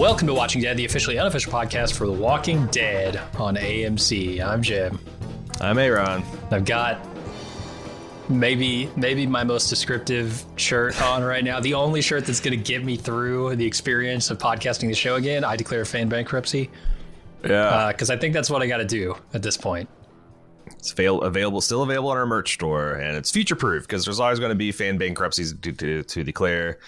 Welcome to Watching Dead, the officially unofficial podcast for The Walking Dead on AMC. I'm Jim. I'm Aaron. I've got maybe my most descriptive shirt on right now. The only shirt that's going to get me through the experience of podcasting the show again. I declare fan bankruptcy. Yeah. Because I think that's what I got to do at this point. It's still available on our merch store, and it's future-proof because there's always going to be fan bankruptcies to declare.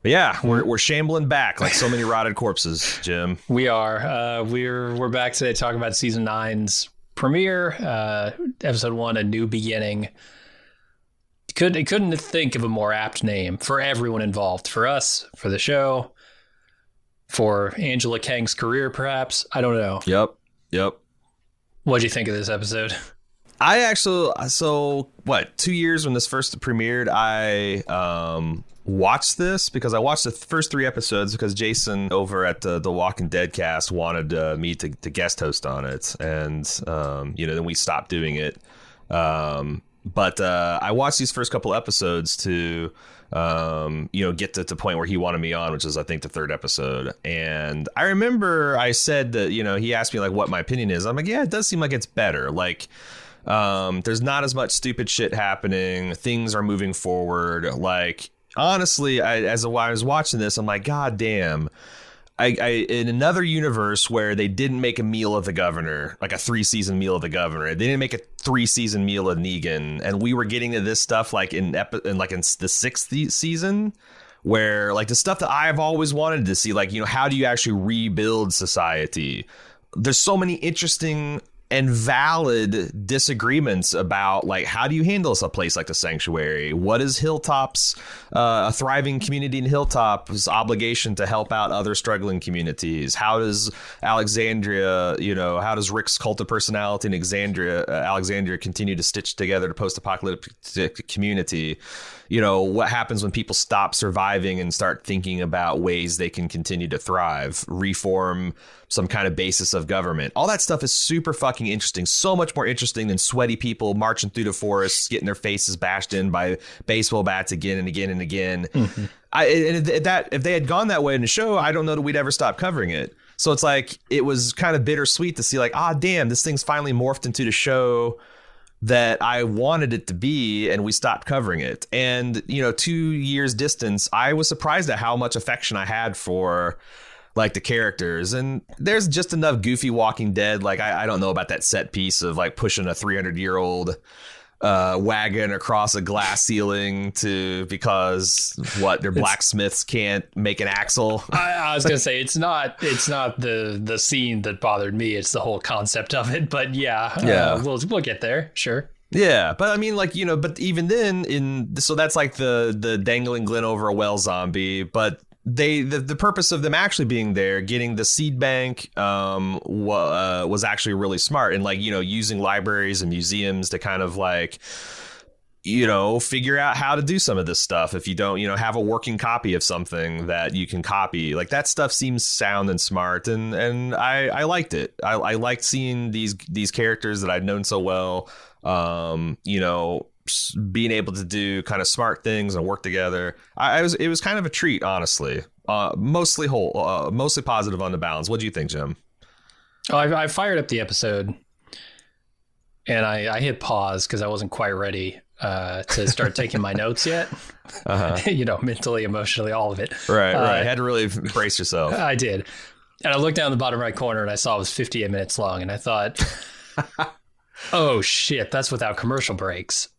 But yeah, we're shambling back like so many rotted corpses, Jim. We are. We're back today talking about season 9's premiere, episode 1, A New Beginning. Couldn't think of a more apt name for everyone involved. For us, for the show, for Angela Kang's career, perhaps. I don't know. Yep. What'd you think of this episode? I actually, 2 years when this first premiered, I watched this because I watched the first 3 episodes because Jason over at the Walking Dead cast wanted me to guest host on it. And, then we stopped doing it. But I watched these first couple episodes to, get to the point where he wanted me on, which is, I think, the 3rd episode. And I remember I said that, he asked me like what my opinion is. I'm like, yeah, it does seem like it's better. Like, there's not as much stupid shit happening. Things are moving forward. Like, honestly, as I was watching this, I'm like, God damn. I in another universe where they didn't make a meal of the governor, like a 3-season meal of the governor, they didn't make a 3-season meal of Negan, and we were getting to this stuff like in the 6th season, where like the stuff that I've always wanted to see, like, how do you actually rebuild society? There's so many interesting and valid disagreements about, like, how do you handle a place like the Sanctuary? What is Hilltop's, a thriving community in Hilltop's obligation to help out other struggling communities? How does Alexandria, how does Rick's cult of personality in Alexandria continue to stitch together the post-apocalyptic community? What happens when people stop surviving and start thinking about ways they can continue to thrive, reform some kind of basis of government? All that stuff is super fucking interesting. So much more interesting than sweaty people marching through the forests, getting their faces bashed in by baseball bats again and again and again. Mm-hmm. If they had gone that way in the show, I don't know that we'd ever stop covering it. So it's like, it was kind of bittersweet to see like, damn, this thing's finally morphed into the show that I wanted it to be, and we stopped covering it. And, 2 years distance, I was surprised at how much affection I had for like the characters. And there's just enough goofy Walking Dead. Like, I don't know about that set piece of like pushing a 300-year-old wagon across a glass ceiling because their blacksmiths can't make an axle. I was gonna say it's not the scene that bothered me. It's the whole concept of it. But yeah, we'll get there. Sure. Yeah, but I mean, like, but even then, so that's like the dangling Glen over a well zombie. But the purpose of them actually being there, getting the seed bank, was actually really smart. And like, using libraries and museums to kind of like, figure out how to do some of this stuff. If you don't, have a working copy of something that you can copy, like that stuff seems sound and smart. And I liked it. I liked seeing these characters that I'd known so well, being able to do kind of smart things and work together. It was kind of a treat, honestly. Mostly positive on the balance. What do you think, Jim? Oh, I fired up the episode and I hit pause because I wasn't quite ready to start taking my notes yet. Uh-huh. Mentally, emotionally, all of it. Right. Had to really brace yourself. I did. And I looked down the bottom right corner and I saw it was 58 minutes long. And I thought, oh shit, that's without commercial breaks.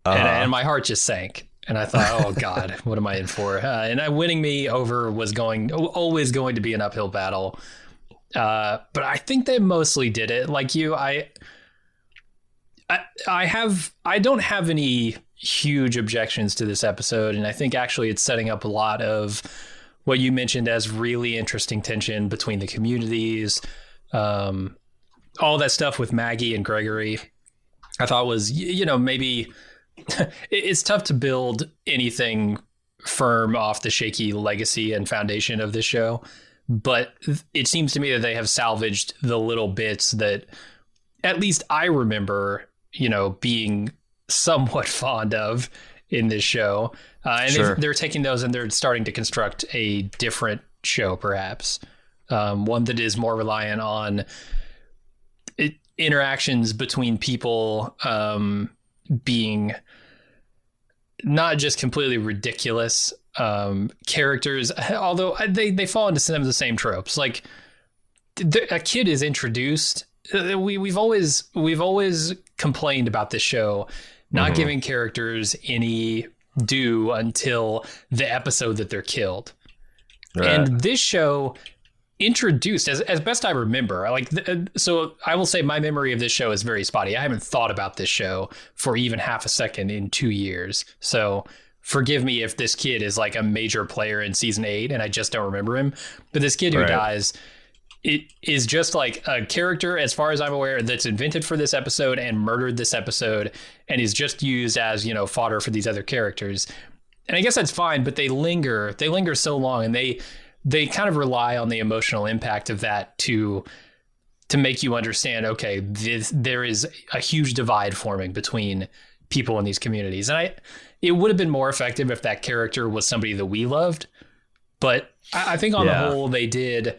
And my heart just sank. And I thought, oh, God, what am I in for? And winning me over was always going to be an uphill battle. But I think they mostly did it. Like you, I don't have any huge objections to this episode. And I think actually it's setting up a lot of what you mentioned as really interesting tension between the communities. All that stuff with Maggie and Gregory, I thought was, maybe... It's tough to build anything firm off the shaky legacy and foundation of this show, but it seems to me that they have salvaged the little bits that at least I remember, being somewhat fond of in this show. And sure. They're taking those and they're starting to construct a different show, perhaps. one that is more reliant on interactions between people being not just completely ridiculous characters, although they fall into some of the same tropes. Like a kid is introduced. We've always complained about this show not giving characters any due until the episode that they're killed. Right. And this show introduced, as best I remember, so I will say my memory of this show is very spotty. I haven't thought about this show for even half a second in 2 years. So forgive me if this kid is like a major player in season 8 and I just don't remember him. But this kid who dies, it is just like a character, as far as I'm aware, that's invented for this episode and murdered this episode and is just used as, fodder for these other characters. And I guess that's fine, but they linger so long, and they kind of rely on the emotional impact of that to make you understand, okay, there is a huge divide forming between people in these communities. And it would have been more effective if that character was somebody that we loved. But I think on the whole, they did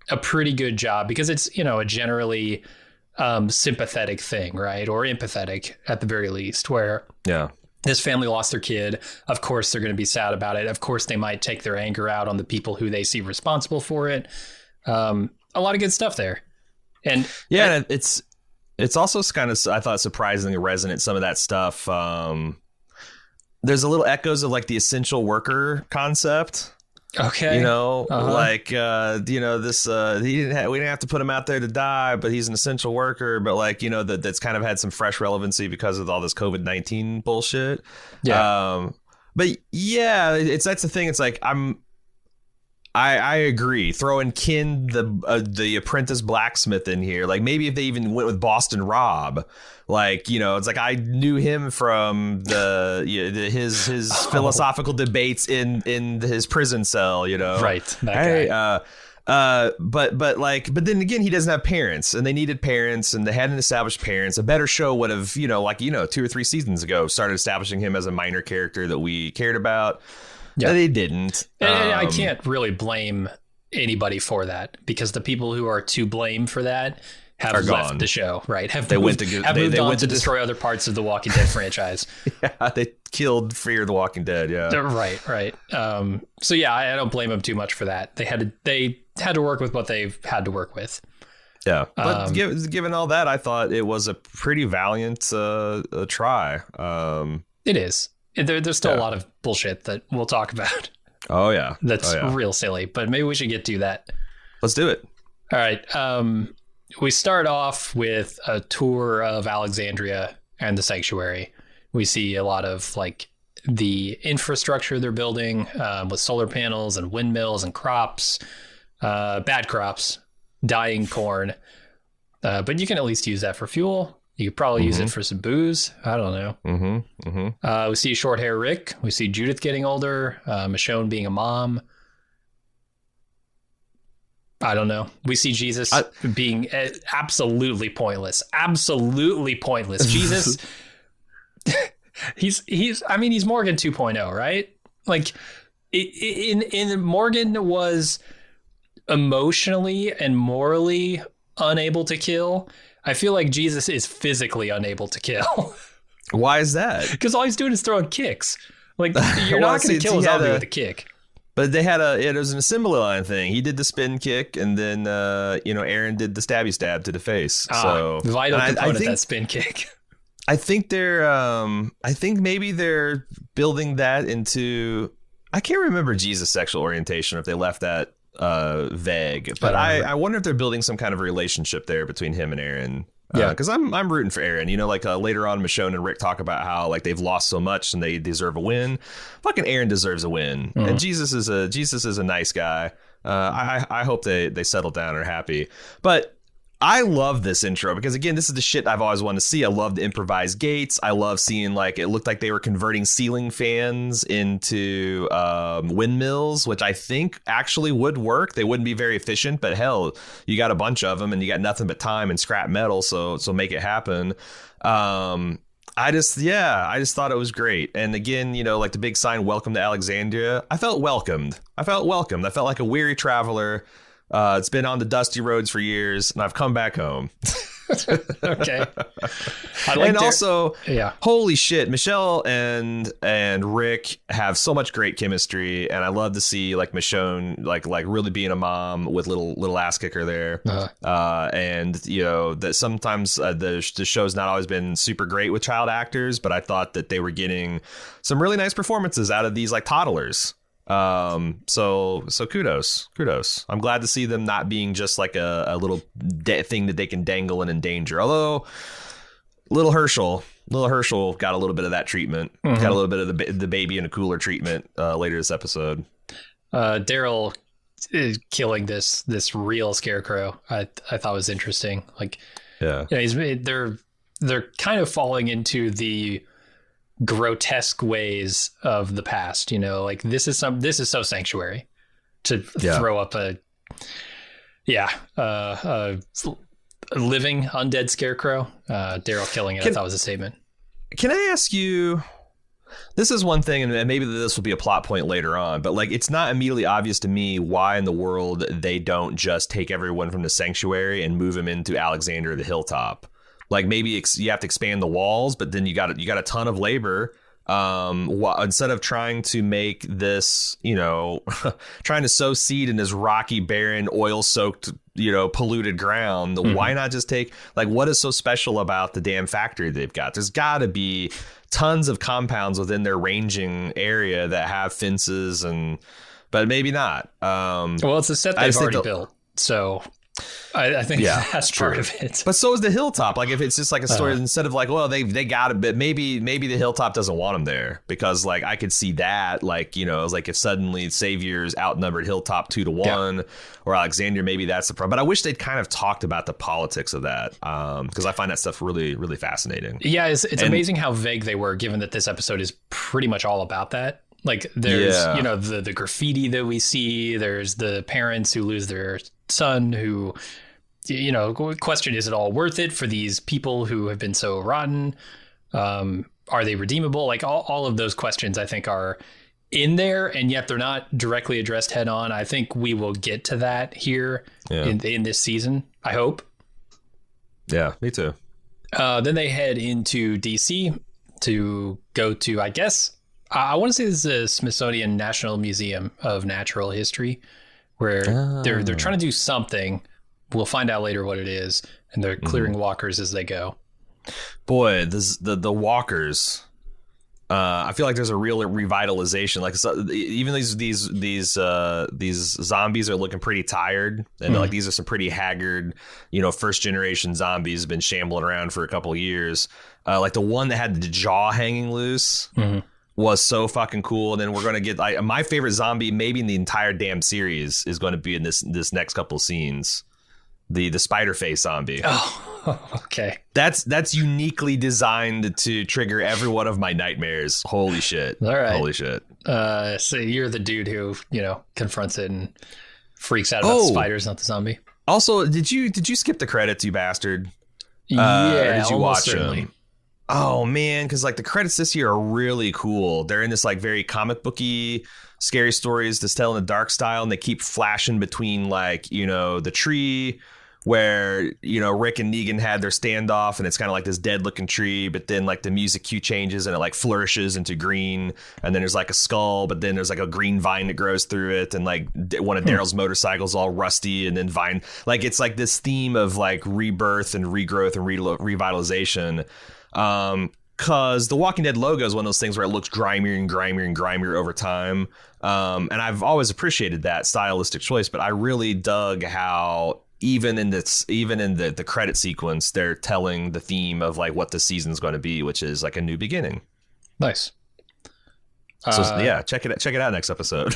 a pretty good job, because it's, a generally sympathetic thing, right? Or empathetic at the very least, where this family lost their kid. Of course, they're going to be sad about it. Of course, they might take their anger out on the people who they see responsible for it. A lot of good stuff there. And it's also kind of, I thought, surprisingly resonant, some of that stuff. There's a little echoes of like the essential worker concept. Okay. This we didn't have to put him out there to die, but he's an essential worker. But that's kind of had some fresh relevancy because of all this COVID-19 bullshit. Yeah. That's the thing. It's like I agree. Throwing Kin, the apprentice blacksmith, in here, like maybe if they even went with Boston Rob, it's like I knew him from his philosophical debates in his prison cell, right? That guy. But then again, he doesn't have parents, and they needed parents, and they hadn't established parents. A better show would have 2 or 3 seasons ago started establishing him as a minor character that we cared about. Yeah, they didn't. And I can't really blame anybody for that, because the people who are to blame for that have left the show, right? Have moved on to destroy other parts of the Walking Dead franchise. Yeah, they killed Fear the Walking Dead. Yeah, right. So yeah, I don't blame them too much for that. They had to work with what they've had to work with. Yeah, but given all that, I thought it was a pretty valiant try. It is. There's still a lot of bullshit that we'll talk about. Oh, yeah. That's real silly, but maybe we should get to that. Let's do it. All right. We start off with a tour of Alexandria and the sanctuary. We see a lot of the infrastructure they're building with solar panels and windmills and crops, bad crops, dying corn. But you can at least use that for fuel. You could probably use it for some booze. I don't know. We see short hair Rick. We see Judith getting older. Michonne being a mom. I don't know. We see Jesus being absolutely pointless. Absolutely pointless. Jesus. he's Morgan 2.0, right? Like in Morgan was emotionally and morally unable to kill. I feel like Jesus is physically unable to kill. Why is that? Because all he's doing is throwing kicks. Like, you're not going to kill a zombie with a kick. But they had it was an assembly line thing. He did the spin kick, and then Aaron did the stabby stab to the face. So vital component, that spin kick. I think maybe they're building that into. I can't remember Jesus' sexual orientation, if they left that vague, but I wonder if they're building some kind of relationship there between him and Aaron. Because I'm rooting for Aaron. Later on, Michonne and Rick talk about how they've lost so much and they deserve a win. Fucking Aaron deserves a win, and Jesus is a nice guy. I hope they settle down and are happy. But I love this intro because, again, this is the shit I've always wanted to see. I love the improvised gates. I love seeing it looked like they were converting ceiling fans into windmills, which I think actually would work. They wouldn't be very efficient, but hell, you got a bunch of them and you got nothing but time and scrap metal. So make it happen. I just thought it was great. And again, the big sign, welcome to Alexandria. I felt welcomed. I felt like a weary traveler It's been on the dusty roads for years, and I've come back home. Okay. Also, yeah. Holy shit, Michelle and Rick have so much great chemistry, and I love to see like Michonne like really being a mom with little ass kicker there. And you know that sometimes the show's not always been super great with child actors, but I thought that they were getting some really nice performances out of these like toddlers. So kudos. I'm glad to see them not being just like a little thing that they can dangle and endanger. Although little Herschel got a little bit of that treatment, got a little bit of the baby in a cooler treatment later this episode. Daryl is killing this real scarecrow. I thought was interesting. Like, yeah, they're kind of falling into the grotesque ways of the past, you know, like this is so Sanctuary to throw up a living undead scarecrow. Daryl killing it, I thought was a statement. Can I ask you, this is one thing, and maybe this will be a plot point later on, but like it's not immediately obvious to me why in the world they don't just take everyone from the Sanctuary and move them into Alexander the Hilltop. Like maybe you have to expand the walls, but then you got a ton of labor. Instead of trying to make this, you know, trying to sow seed in this rocky, barren, oil-soaked, you know, polluted ground, why not just take, like, what is so special about the damn factory they've got? There's got to be tons of compounds within their ranging area that have fences, but maybe not. Well, it's a set they've already built, so I think that's part of it. But so is the Hilltop. Like if it's just like a story instead of like, well, they got it, but maybe the Hilltop doesn't want them there, because like I could see that, like, you know, it's like if suddenly Savior's outnumbered Hilltop 2-1 or Alexander, maybe that's the problem. But I wish they'd kind of talked about the politics of that, because I find that stuff really, really fascinating. Yeah, it's amazing how vague they were, given that this episode is pretty much all about that. Like there's, you know, the graffiti that we see, there's the parents who lose their son who, you know, question, is it all worth it for these people who have been so rotten? Are they redeemable? Like all of those questions I think are in there, and yet they're not directly addressed head on. I think we will get to that here in this season, I hope. Yeah, me too. Then they head into DC to go to, I guess, I want to say this is the Smithsonian National Museum of Natural History, where they're trying to do something. We'll find out later what it is, and they're clearing walkers as they go. Boy, the walkers. I feel like there's a real revitalization. Like even these zombies are looking pretty tired, and like these are some pretty haggard, you know, first generation zombies, been shambling around for a couple of years. Like the one that had the jaw hanging loose. Was so fucking cool. And then we're going to get my favorite zombie maybe in the entire damn series is going to be in this next couple of scenes. The spider face zombie. Oh, okay. That's uniquely designed to trigger every one of my nightmares. Holy shit. All right. Holy shit. So you're the dude who, you know, confronts it and freaks out about the spiders, not the zombie. Also, did you skip the credits, you bastard? Yeah, or did you watch certainly. them? Oh man, because like the credits this year are really cool. They're in this like very comic booky, scary stories to tell in the dark style, and they keep flashing between like, you know, the tree where, you know, Rick and Negan had their standoff, and it's kind of like this dead looking tree, but then like the music cue changes and it like flourishes into green, and then there's like a skull, but then there's like a green vine that grows through it, and like one of Daryl's motorcycles all rusty, and then vine, like it's like this theme of like rebirth and regrowth and revitalization. Because the Walking Dead logo is one of those things where it looks grimier and grimier and grimier over time. And I've always appreciated that stylistic choice, but I really dug how even in the credit sequence, they're telling the theme of like what the season's going to be, which is like a new beginning. Nice. So yeah, check it out next episode.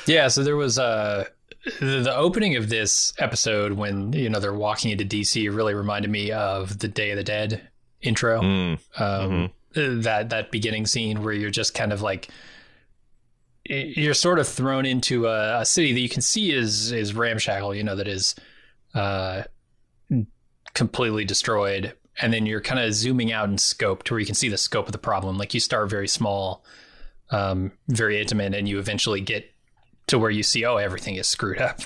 Yeah. So there was the opening of this episode when, you know, they're walking into DC really reminded me of the Day of the Dead intro. That beginning scene where you're just kind of like, you're sort of thrown into a city that you can see is ramshackle, you know, that is completely destroyed. And then you're kind of zooming out in scope to where you can see the scope of the problem. Like you start very small, very intimate, and you eventually get to where you see, oh, everything is screwed up.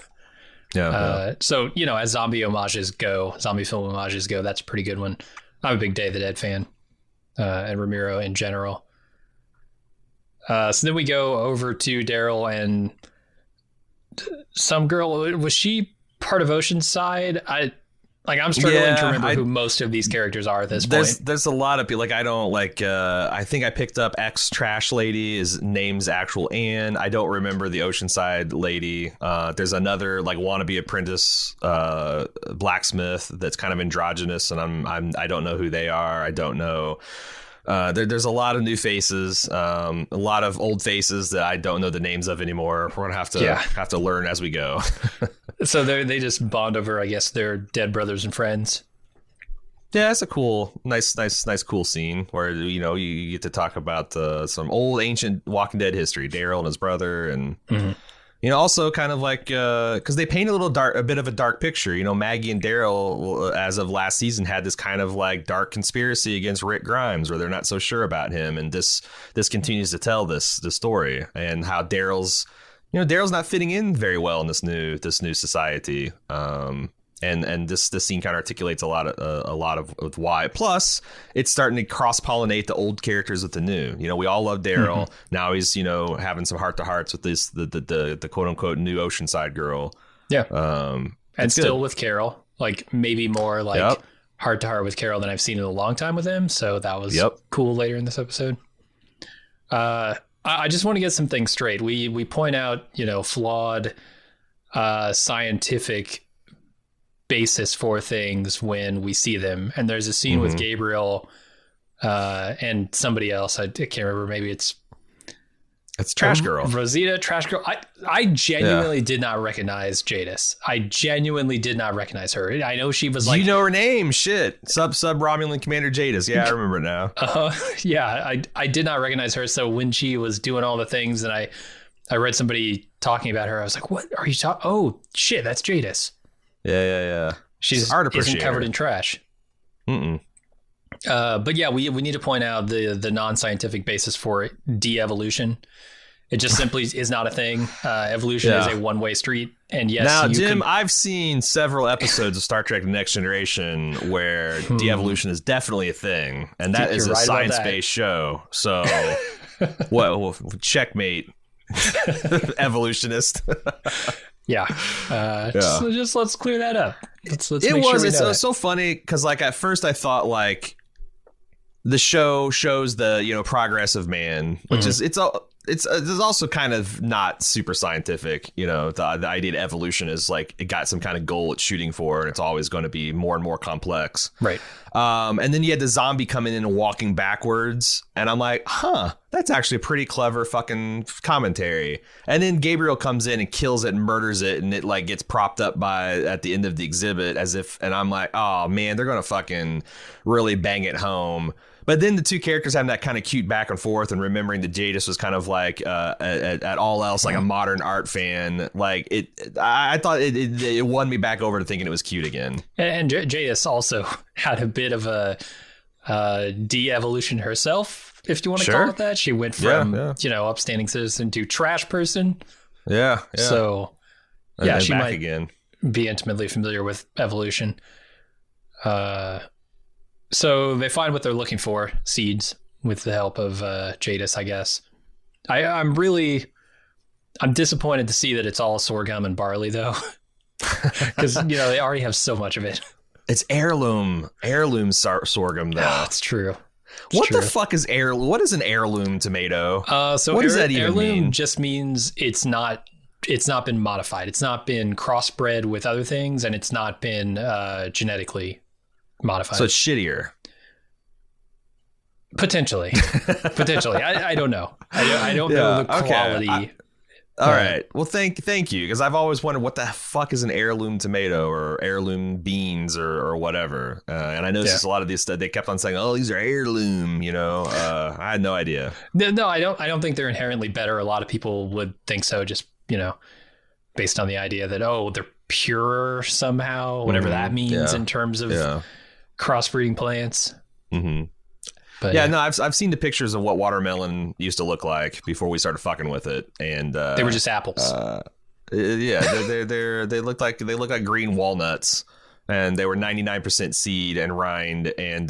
Yeah. So, as zombie film homages go, that's a pretty good one. I'm a big Day of the Dead fan, and Romero in general. So then we go over to Daryl and some girl. Was she part of Oceanside? I'm struggling to remember who most of these characters are at this point. There's a lot of people. I don't I think I picked up ex trash lady. His name's actual Anne. I don't remember the Oceanside lady. There's another wannabe apprentice blacksmith that's kind of androgynous, and I don't know who they are. I don't know. There's a lot of new faces, a lot of old faces that I don't know the names of anymore. We're gonna have to learn as we go. So they just bond over, I guess, their dead brothers and friends. Yeah, it's a cool, nice, cool scene where you get to talk about some old ancient Walking Dead history, Daryl and his brother, and also kind of because they paint a bit of a dark picture. Maggie and Daryl, as of last season, had this kind of dark conspiracy against Rick Grimes, where they're not so sure about him, and this continues to tell this story and how Daryl's not fitting in very well in this new society. And this scene kind of articulates a lot of why. Plus, it's starting to cross-pollinate the old characters with the new. We all love Daryl. Now he's having some heart-to-hearts with the quote-unquote new Oceanside girl. Yeah. And still with Carol, maybe more heart-to-heart with Carol than I've seen in a long time with him. So that was cool later in this episode. I just want to get some things straight. We point out, flawed scientific basis for things when we see them, and there's a scene with Gabriel and somebody else. I can't remember. Maybe it's Trash Girl, Rosita. Trash Girl. I genuinely did not recognize Jadis. I genuinely did not recognize her. I know she was her name. Shit, sub Romulan Commander Jadis. Yeah, I remember it now. Yeah, I did not recognize her. So when she was doing all the things, and I read somebody talking about her, I was like, "What are you talking? Oh shit, that's Jadis." Yeah. She's isn't covered in trash. But yeah, we need to point out the non-scientific basis for de-evolution. It just simply is not a thing. Evolution is a one-way street. And yes, now, Jim, I've seen several episodes of Star Trek: The Next Generation where de-evolution is definitely a thing, and that is a science-based show. So, well, checkmate, evolutionist. Yeah. Just let's clear that up. Let's it make was. Sure it's so funny because at first I thought the show shows the progress of man, which is it's also kind of not super scientific. The idea that evolution is it got some kind of goal it's shooting for, and it's always going to be more and more complex. Right. And then you had the zombie coming in and walking backwards, and I'm like, that's actually a pretty clever fucking commentary. And then Gabriel comes in and kills it and murders it, and it gets propped up at the end of the exhibit and I'm like, oh man, they're gonna fucking really bang it home. But then the two characters having that kind of cute back and forth, and remembering that Jadis was kind of at all else a modern art fan. I thought it won me back over to thinking it was cute again. And Jadis also had a bit of a de-evolution herself, if you want to call it that. She went from upstanding citizen to trash person. Yeah. So she might again be intimately familiar with evolution. So they find what they're looking for, seeds, with the help of Jadis, I guess. I'm disappointed to see that it's all sorghum and barley, though, because they already have so much of it. It's heirloom sorghum, though. Oh, it's true. The fuck is heirloom? What is an heirloom tomato? So what does that even mean? Just means it's not been modified. It's not been crossbred with other things, and it's not been genetically modified. So it's shittier. Potentially. I don't know. I don't know the quality. All right. Well, thank you, because I've always wondered what the fuck is an heirloom tomato or heirloom beans or whatever. And I noticed a lot of these they kept on saying, "Oh, these are heirloom." I had no idea. No, I don't think they're inherently better. A lot of people would think so, just based on the idea that they're pure somehow, whatever that means in terms of crossbreeding plants. Mm-hmm. But no, I've seen the pictures of what watermelon used to look like before we started fucking with it, and they were just apples. Yeah, they look like green walnuts, and they were 99% seed and rind, and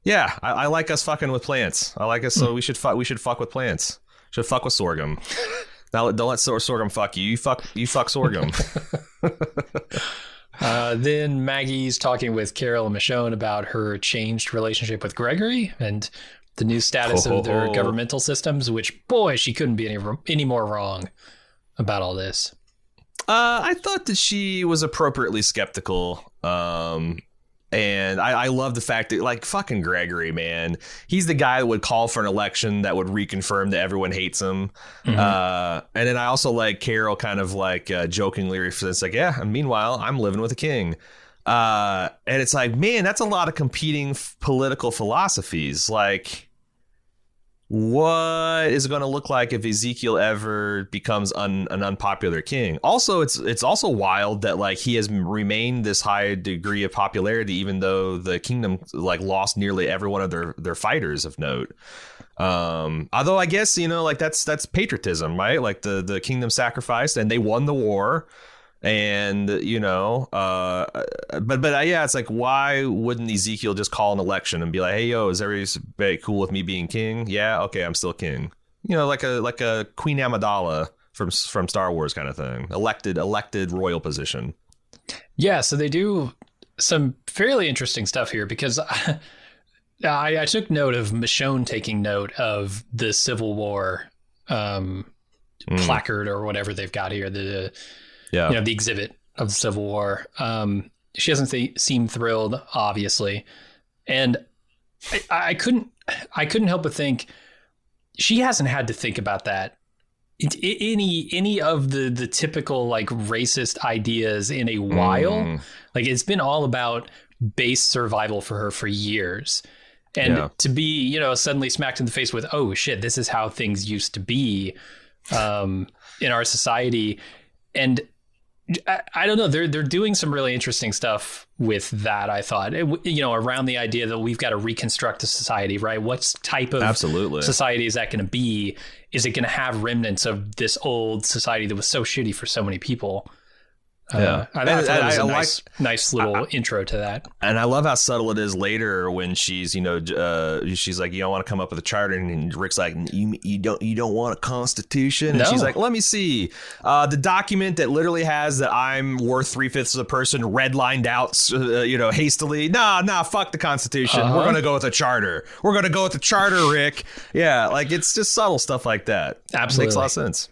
yeah, I like us fucking with plants. I like us, so we should fuck with plants. Should fuck with sorghum. Now don't let sorghum fuck you. You fuck sorghum. Then Maggie's talking with Carol and Michonne about her changed relationship with Gregory and the new status of their governmental systems, which, boy, she couldn't be any more wrong about all this. I thought that she was appropriately skeptical. And I love the fact that, like, fucking Gregory, man, he's the guy that would call for an election that would reconfirm that everyone hates him. And then I also like Carol kind of like jokingly refers, like, yeah, and meanwhile, I'm living with a king. And it's like, man, that's a lot of competing political philosophies. Like, what is it going to look like if Ezekiel ever becomes an unpopular king? Also, it's also wild that, like, he has remained this high degree of popularity, even though the kingdom, like, lost nearly every one of their fighters of note. Although I guess, you know, like, that's patriotism, right? Like, the kingdom sacrificed and they won the war. And, you know, but yeah, it's like, why wouldn't Ezekiel just call an election and be like, hey, yo, is everybody cool with me being king? Yeah, okay, I'm still king. You know, like a Queen Amidala from Star Wars kind of thing. Elected royal position. Yeah, so they do some fairly interesting stuff here, because I took note of Michonne taking note of the Civil War placard or whatever they've got here. You know, the exhibit of the Civil War. She doesn't seem thrilled, obviously. And I couldn't help but think she hasn't had to think about that. Any of the typical, like, racist ideas in a while. Like, it's been all about base survival for her for years. And to be, you know, suddenly smacked in the face with, oh shit, this is how things used to be in our society. And I don't know. They're doing some really interesting stuff with that, I thought, you know, around the idea that we've got to reconstruct a society, right? What type of society is that going to be? Is it going to have remnants of this old society that was so shitty for so many people? I thought that was a nice little intro to that. And I love how subtle it is later when she's, you know, she's like, you don't want to come up with a charter, and Rick's like, you don't want a constitution, and she's like, let me see the document that literally has that I'm worth 3/5 of a person redlined out, you know, hastily. Nah, fuck the constitution. We're gonna go with a charter. We're gonna go with the charter, Rick. Yeah, like, it's just subtle stuff like that. Absolutely makes a lot of sense.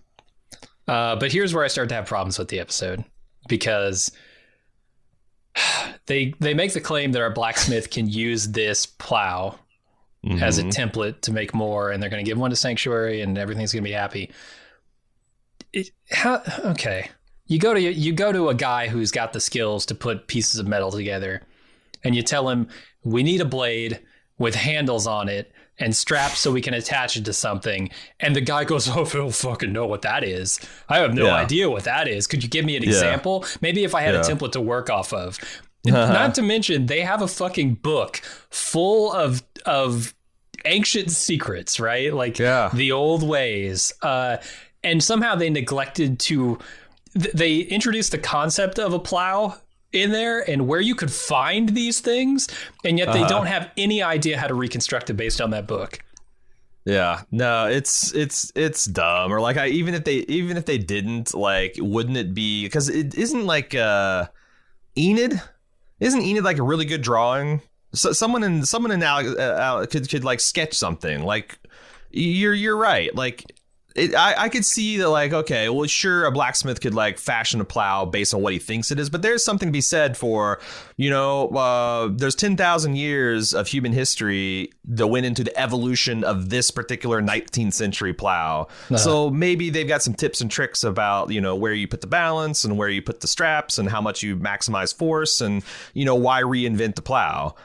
But here's where I start to have problems with the episode. Because they make the claim that our blacksmith can use this plow as a template to make more, and they're going to give one to Sanctuary, and everything's going to be happy. Okay, you go to a guy who's got the skills to put pieces of metal together, and you tell him, we need a blade with handles on it and straps so we can attach it to something. And the guy goes, oh, I don't fucking know what that is. I have no idea what that is. Could you give me an example? Maybe if I had a template to work off of. Not to mention, they have a fucking book full of ancient secrets, right? Like the old ways. And somehow they neglected to... They introduced the concept of a plow in there and where you could find these things, and yet they don't have any idea how to reconstruct it based on that book. Yeah, no, it's dumb. Or like, even if they didn't, like, wouldn't it be, because it isn't like Enid? Isn't Enid like a really good drawing? So someone in could like sketch something. Like, you're right. Like, I could see that, like, okay, well, sure, a blacksmith could, like, fashion a plow based on what he thinks it is, but there's something to be said for, you know, there's 10,000 years of human history that went into the evolution of this particular 19th century plow. So maybe they've got some tips and tricks about, you know, where you put the balance and where you put the straps and how much you maximize force and, you know, why reinvent the plow.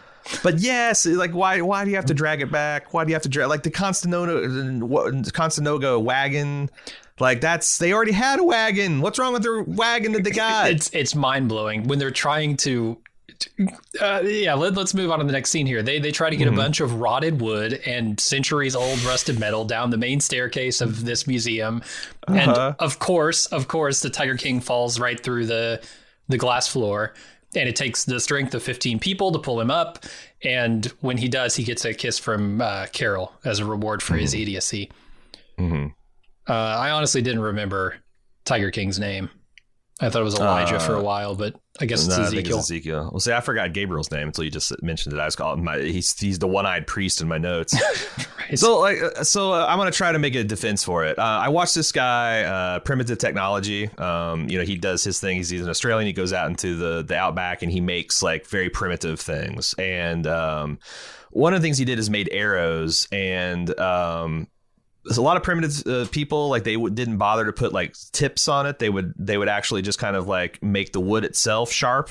But yes, like, why do you have to drag it back? Why do you have to drag, like, the Constanoga wagon? Like, they already had a wagon. What's wrong with their wagon that they got? It's mind blowing when they're trying to Let's move on to the next scene here. They try to get a bunch of rotted wood and centuries old rusted metal down the main staircase of this museum. And of course, the Tiger King falls right through the glass floor. And it takes the strength of 15 people to pull him up. And when he does, he gets a kiss from Carol as a reward for his idiocy. I honestly didn't remember Tiger King's name. I thought it was Elijah for a while, but I guess it's Ezekiel. I think it's Ezekiel. Well, see, I forgot Gabriel's name until you just mentioned it. I was calling he's the one-eyed priest in my notes. Right. So I'm gonna try to make a defense for it. I watched this guy, Primitive Technology. He does his thing. He's an Australian. He goes out into the outback and he makes like very primitive things. And one of the things he did is made arrows. And there's a lot of primitive people, like they didn't bother to put like tips on it. They would actually just kind of like make the wood itself sharp.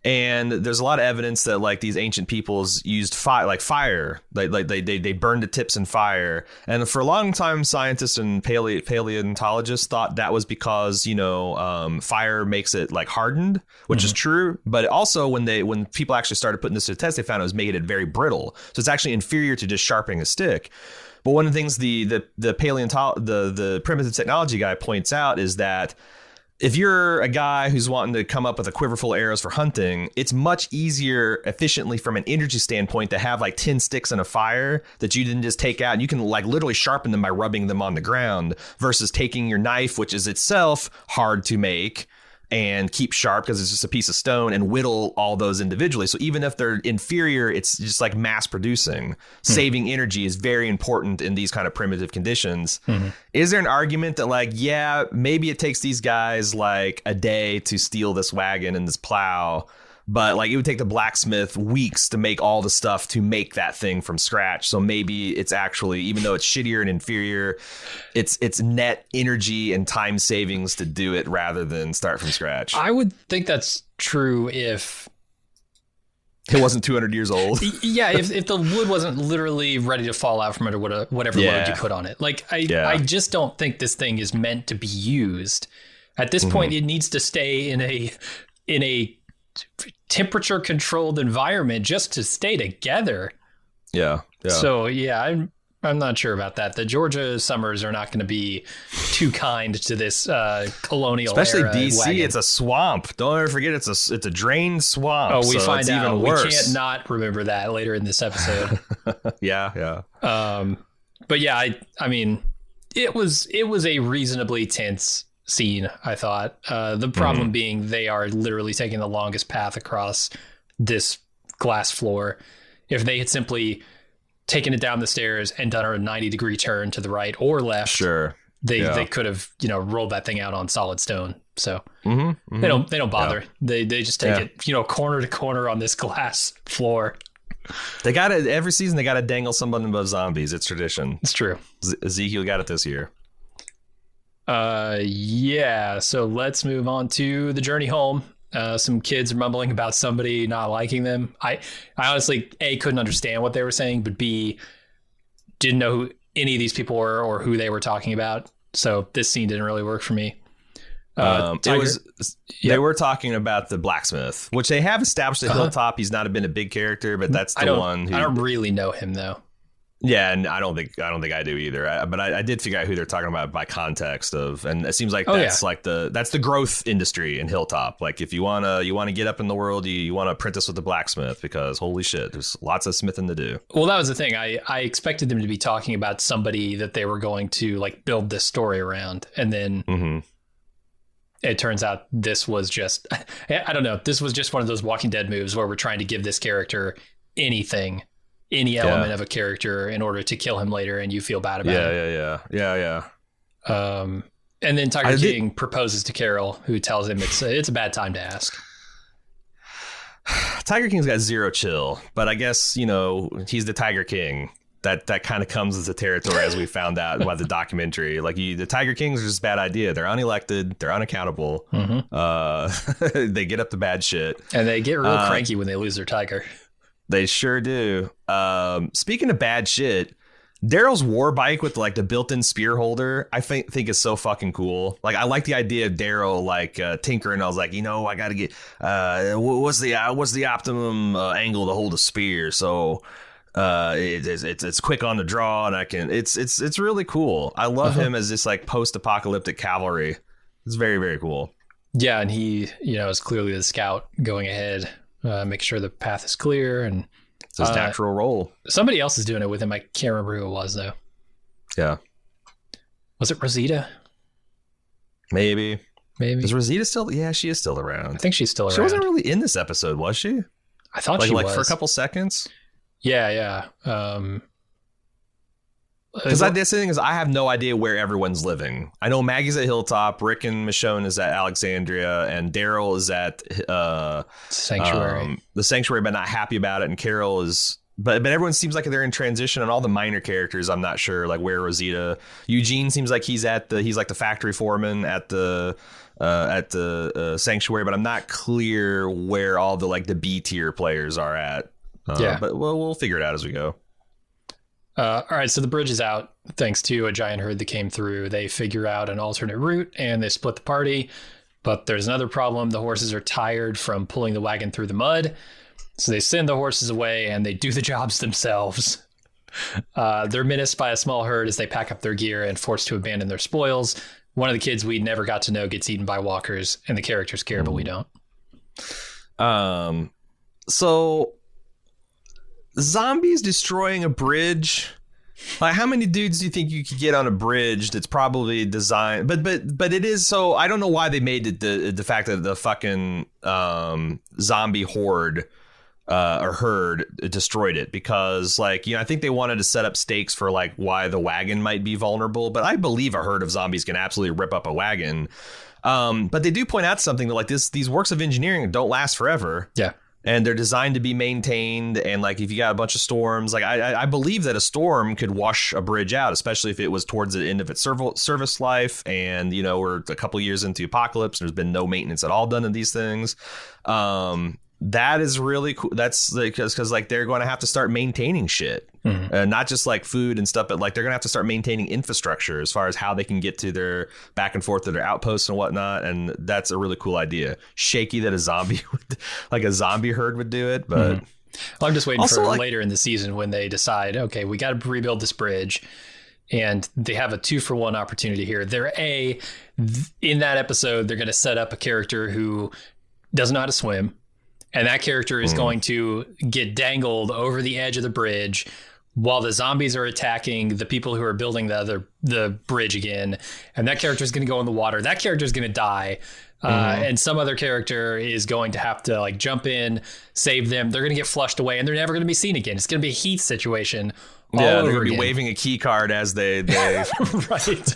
And there's a lot of evidence that like these ancient peoples used fire. They burned the tips in fire. And for a long time, scientists and paleontologists thought that was because, fire makes it like hardened, which is true. But also when people actually started putting this to the test, they found it was making it very brittle. So it's actually inferior to just sharpening a stick. But one of the things the primitive technology guy points out is that if you're a guy who's wanting to come up with a quiver full of arrows for hunting, it's much easier efficiently from an energy standpoint to have like 10 sticks in a fire that you didn't just take out. And you can like literally sharpen them by rubbing them on the ground versus taking your knife, which is itself hard to make and keep sharp because it's just a piece of stone, and whittle all those individually. So even if they're inferior, it's just like mass producing. Saving energy is very important in these kind of primitive conditions. Is there an argument that like, yeah, maybe it takes these guys like a day to steal this wagon and this plow, but like it would take the blacksmith weeks to make all the stuff to make that thing from scratch. So maybe it's actually, even though it's shittier and inferior, it's net energy and time savings to do it rather than start from scratch. I would think that's true if it wasn't 200 years old. Yeah, if the wood wasn't literally ready to fall out from under whatever load you put on it. Like I just don't think this thing is meant to be used. At this point, it needs to stay in a temperature controlled environment just to stay together. Yeah. So I'm not sure about that. The Georgia summers are not going to be too kind to this colonial especially era DC wagon. It's a swamp. Don't ever forget it's a drained swamp. Oh, we so find it's out even worse. We can't not remember that later in this episode. yeah But yeah, I mean it was a reasonably tense scene, I thought. The problem being they are literally taking the longest path across this glass floor. If they had simply taken it down the stairs and done a 90-degree turn to the right or left, they could have rolled that thing out on solid stone. So they don't bother. They just take it corner to corner on this glass floor. They got it every season. They got to dangle someone above zombies. It's tradition. It's true. Ezekiel got it this year. So let's move on to the journey home. Some kids mumbling about somebody not liking them. I honestly, A, couldn't understand what they were saying, but B, didn't know who any of these people were or who they were talking about. So this scene didn't really work for me. They were talking about the blacksmith, which they have established at Hilltop. He's not been a big character, but that's the one who... I don't really know him though. Yeah, and I don't think I do either. But I did figure out who they're talking about by context of, and it seems like that's the growth industry in Hilltop. Like if you wanna get up in the world, you want to apprentice with the blacksmith because holy shit, there's lots of smithing to do. Well, that was the thing. I expected them to be talking about somebody that they were going to like build this story around, and then it turns out this was just I don't know. This was just one of those Walking Dead moves where we're trying to give this character any element of a character in order to kill him later, and you feel bad about it. Yeah. And then Tiger King proposes to Carol, who tells him it's a bad time to ask. Tiger King's got zero chill, but I guess he's the Tiger King. That kind of comes as a territory, as we found out by the documentary. Like the Tiger Kings are just a bad idea. They're unelected. They're unaccountable. They get up to bad shit, and they get real cranky when they lose their tiger. They sure do. Speaking of bad shit, Daryl's war bike with like the built-in spear holder, I think is so fucking cool. Like, I like the idea of Daryl like tinkering. I was like, I got to get what's the optimum angle to hold a spear, so it's quick on the draw, and I can. It's really cool. I love him as this like post-apocalyptic cavalry. It's very, very cool. Yeah, and he is clearly the scout going ahead, make sure the path is clear, and. It's his natural role. Somebody else is doing it with him. I can't remember who it was, though. Yeah. Was it Rosita? Maybe. Maybe. Is Rosita still? Yeah, she is still around. I think she's still around. She wasn't really in this episode, was she? I thought she was. Like for a couple seconds? Yeah. Because this thing is, I have no idea where everyone's living. I know Maggie's at Hilltop, Rick and Michonne is at Alexandria, and Daryl is at Sanctuary. The Sanctuary, but not happy about it. And Carol is, but everyone seems like they're in transition. And all the minor characters, I'm not sure like where Rosita. Eugene seems like he's like the factory foreman at the Sanctuary, but I'm not clear where all the like the B tier players are at. But we'll figure it out as we go. All right, so the bridge is out thanks to a giant herd that came through. They figure out an alternate route and they split the party. But there's another problem. The horses are tired from pulling the wagon through the mud. So they send the horses away and they do the jobs themselves. They're menaced by a small herd as they pack up their gear and forced to abandon their spoils. One of the kids we never got to know gets eaten by walkers, and the characters care, but we don't. So zombies destroying a bridge. Like, how many dudes do you think you could get on a bridge that's probably designed? But it is so. I don't know why they made it the fact that the fucking zombie horde or herd destroyed it, because like, I think they wanted to set up stakes for like why the wagon might be vulnerable. But I believe a herd of zombies can absolutely rip up a wagon. But they do point out something that like these works of engineering don't last forever. Yeah. And they're designed to be maintained. And like, if you got a bunch of storms, like I believe that a storm could wash a bridge out, especially if it was towards the end of its service life. And, we're a couple years into apocalypse. There's been no maintenance at all done in these things. That is really cool. That's because like they're going to have to start maintaining shit, not just like food and stuff, but like they're going to have to start maintaining infrastructure as far as how they can get to their back and forth to their outposts and whatnot. And that's a really cool idea. Shaky that a zombie herd would do it, but well, I'm just waiting for later in the season when they decide, okay, we got to rebuild this bridge. And they have a 2-for-1 opportunity here. In that episode, they're going to set up a character who doesn't know how to swim. And that character is going to get dangled over the edge of the bridge while the zombies are attacking the people who are building the bridge again. And that character is going to go in the water. That character is going to die. And some other character is going to have to like jump in, save them. They're going to get flushed away and they're never going to be seen again. It's going to be a Heath situation. They're going to be waving a key card as they right.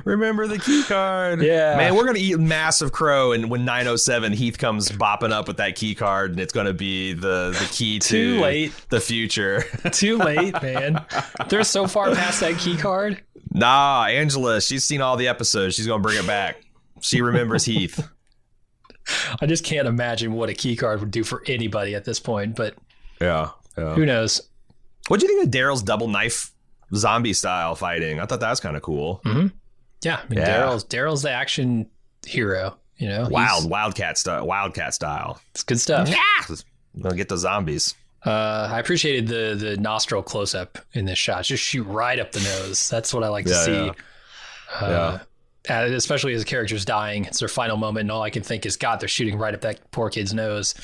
Remember the key card. Yeah, man, we're gonna eat massive crow, and when 907 Heath comes bopping up with that key card, and it's gonna be the key to the future. Too late, man. They're so far past that key card. Nah, Angela, she's seen all the episodes. She's gonna bring it back. She remembers Heath. I just can't imagine what a key card would do for anybody at this point, but yeah. Who knows? What do you think of Daryl's double knife zombie style fighting? I thought that was kind of cool. Mm-hmm. Yeah, I mean, Daryl's the action hero. Wildcat style. It's good stuff. Yeah, gonna get the zombies. I appreciated the nostril close up in this shot. Just shoot right up the nose. That's what I like to see. Especially as the character's dying, it's their final moment, and all I can think is, God, they're shooting right up that poor kid's nose.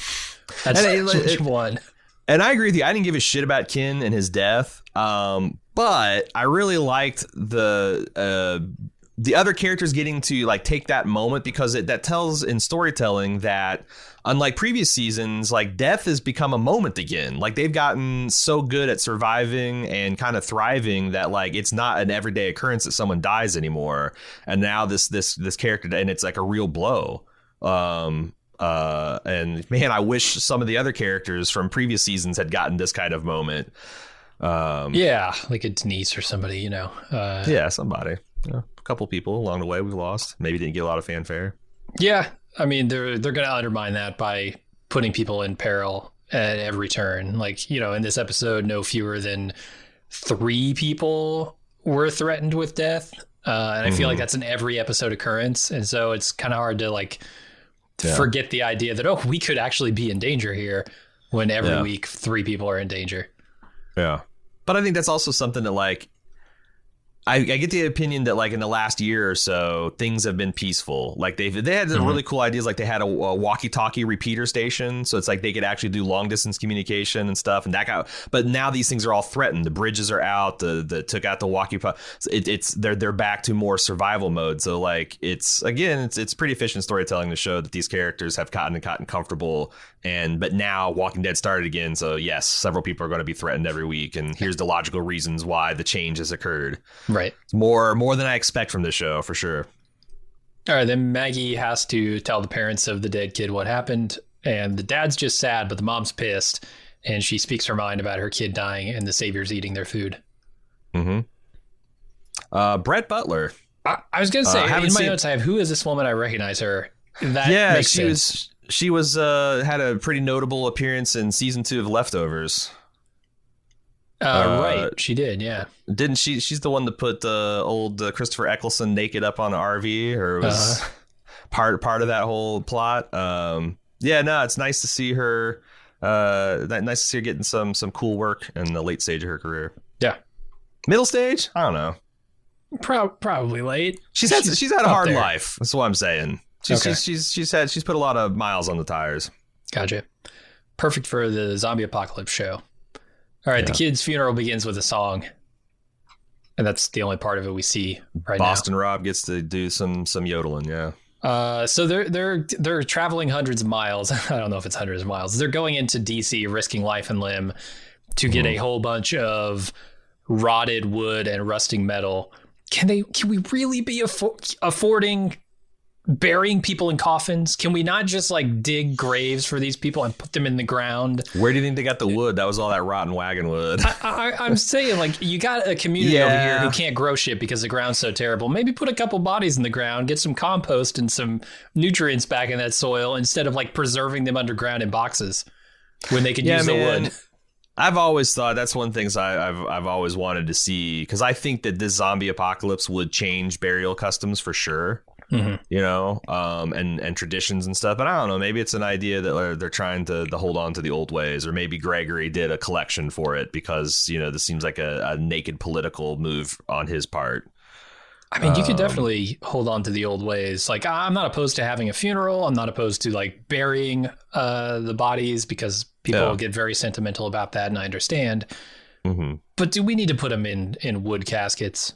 That's what you want. And I agree with you. I didn't give a shit about Ken and his death, but I really liked the other characters getting to like take that moment, because that tells in storytelling that unlike previous seasons, like death has become a moment again. Like they've gotten so good at surviving and kind of thriving that like it's not an everyday occurrence that someone dies anymore. And now this character, and it's like a real blow. And man, I wish some of the other characters from previous seasons had gotten this kind of moment. Like a Denise or somebody, somebody. A couple people along the way we lost. Maybe didn't get a lot of fanfare. Yeah, I mean they're going to undermine that by putting people in peril at every turn. Like, in this episode, no fewer than 3 people were threatened with death. And I feel like that's an every episode occurrence. And so it's kind of hard to like forget the idea that, oh, we could actually be in danger here when every week 3 people are in danger. Yeah. But I think that's also something that like, I get the opinion that like in the last year or so, things have been peaceful. Like they had some really cool ideas. Like they had a walkie-talkie repeater station, so it's like they could actually do long distance communication and stuff. And that got, but now these things are all threatened. The bridges are out. The took out the walkie-talkie. They're back to more survival mode. So like it's pretty efficient storytelling to show that these characters have gotten comfortable. But now Walking Dead started again. So yes, several people are going to be threatened every week. And here's the logical reasons why the change has occurred. Right. It's more than I expect from this show, for sure. All right. Then Maggie has to tell the parents of the dead kid what happened. And the dad's just sad, but the mom's pissed. And she speaks her mind about her kid dying and the saviors eating their food. Mm-hmm. Brett Butler. I was going to say, in my notes, I have, who is this woman? I recognize her. That makes sense. She was had a pretty notable appearance in season 2 of Leftovers. Right, she did, yeah. Didn't she? She's the one that put old Christopher Eccleston naked up on the RV, or was part of that whole plot. It's nice to see her. Nice to see her getting some cool work in the late stage of her career. Yeah, middle stage. I don't know. Probably late. She's had a hard life. That's what I'm saying. She's put a lot of miles on the tires. Gotcha. Perfect for the zombie apocalypse show. All right, the kid's funeral begins with a song, and that's the only part of it we see right now. Boston Rob gets to do some yodeling, yeah. So they're traveling hundreds of miles. I don't know if it's hundreds of miles. They're going into DC, risking life and limb to get a whole bunch of rotted wood and rusting metal. Can we really be affording burying people in coffins? Can we not just like dig graves for these people and put them in the ground? Where do you think they got the wood? That was all that rotten wagon wood. I'm saying, like, you got a community over here who can't grow shit because the ground's so terrible. Maybe put a couple bodies in the ground, get some compost and some nutrients back in that soil instead of like preserving them underground in boxes when they could use the wood. I've always thought that's one of the things I've always wanted to see, because I think that this zombie apocalypse would change burial customs for sure. Mm-hmm. You know, and traditions and stuff. But I don't know, maybe it's an idea that they're trying to hold on to the old ways, or maybe Gregory did a collection for it because, you know, this seems like a naked political move on his part. I mean, you could definitely hold on to the old ways. Like, I'm not opposed to having a funeral. I'm not opposed to like burying the bodies, because people get very sentimental about that, and I understand. Mm-hmm. But do we need to put them in wood caskets?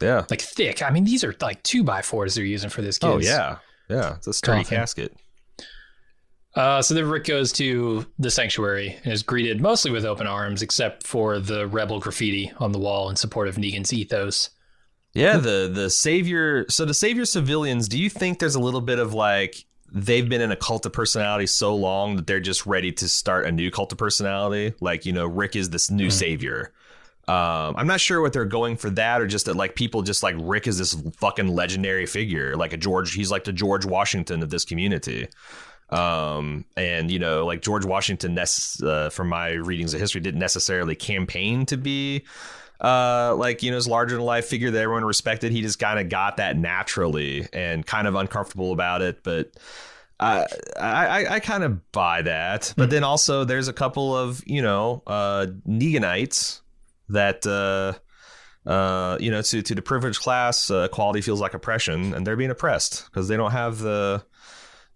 Yeah. Like thick. I mean, these are like 2x4s they're using for this kid. Oh, yeah. Yeah. It's a sturdy casket. So then Rick goes to the sanctuary and is greeted mostly with open arms, except for the rebel graffiti on the wall in support of Negan's ethos. Yeah, the savior. So the savior civilians, do you think there's a little bit of like, they've been in a cult of personality so long that they're just ready to start a new cult of personality? Like, you know, Rick is this new savior. I'm not sure what they're going for, that, or just that like people just like Rick is this fucking legendary figure, like he's like the George Washington of this community. And, you know, like George Washington, from my readings of history, didn't necessarily campaign to be like, you know, this larger than life figure that everyone respected. He just kind of got that naturally and kind of uncomfortable about it. But I kind of buy that. But then also there's a couple of, you know, Neganites that, you know, to the privileged class, equality feels like oppression, and they're being oppressed because they don't have the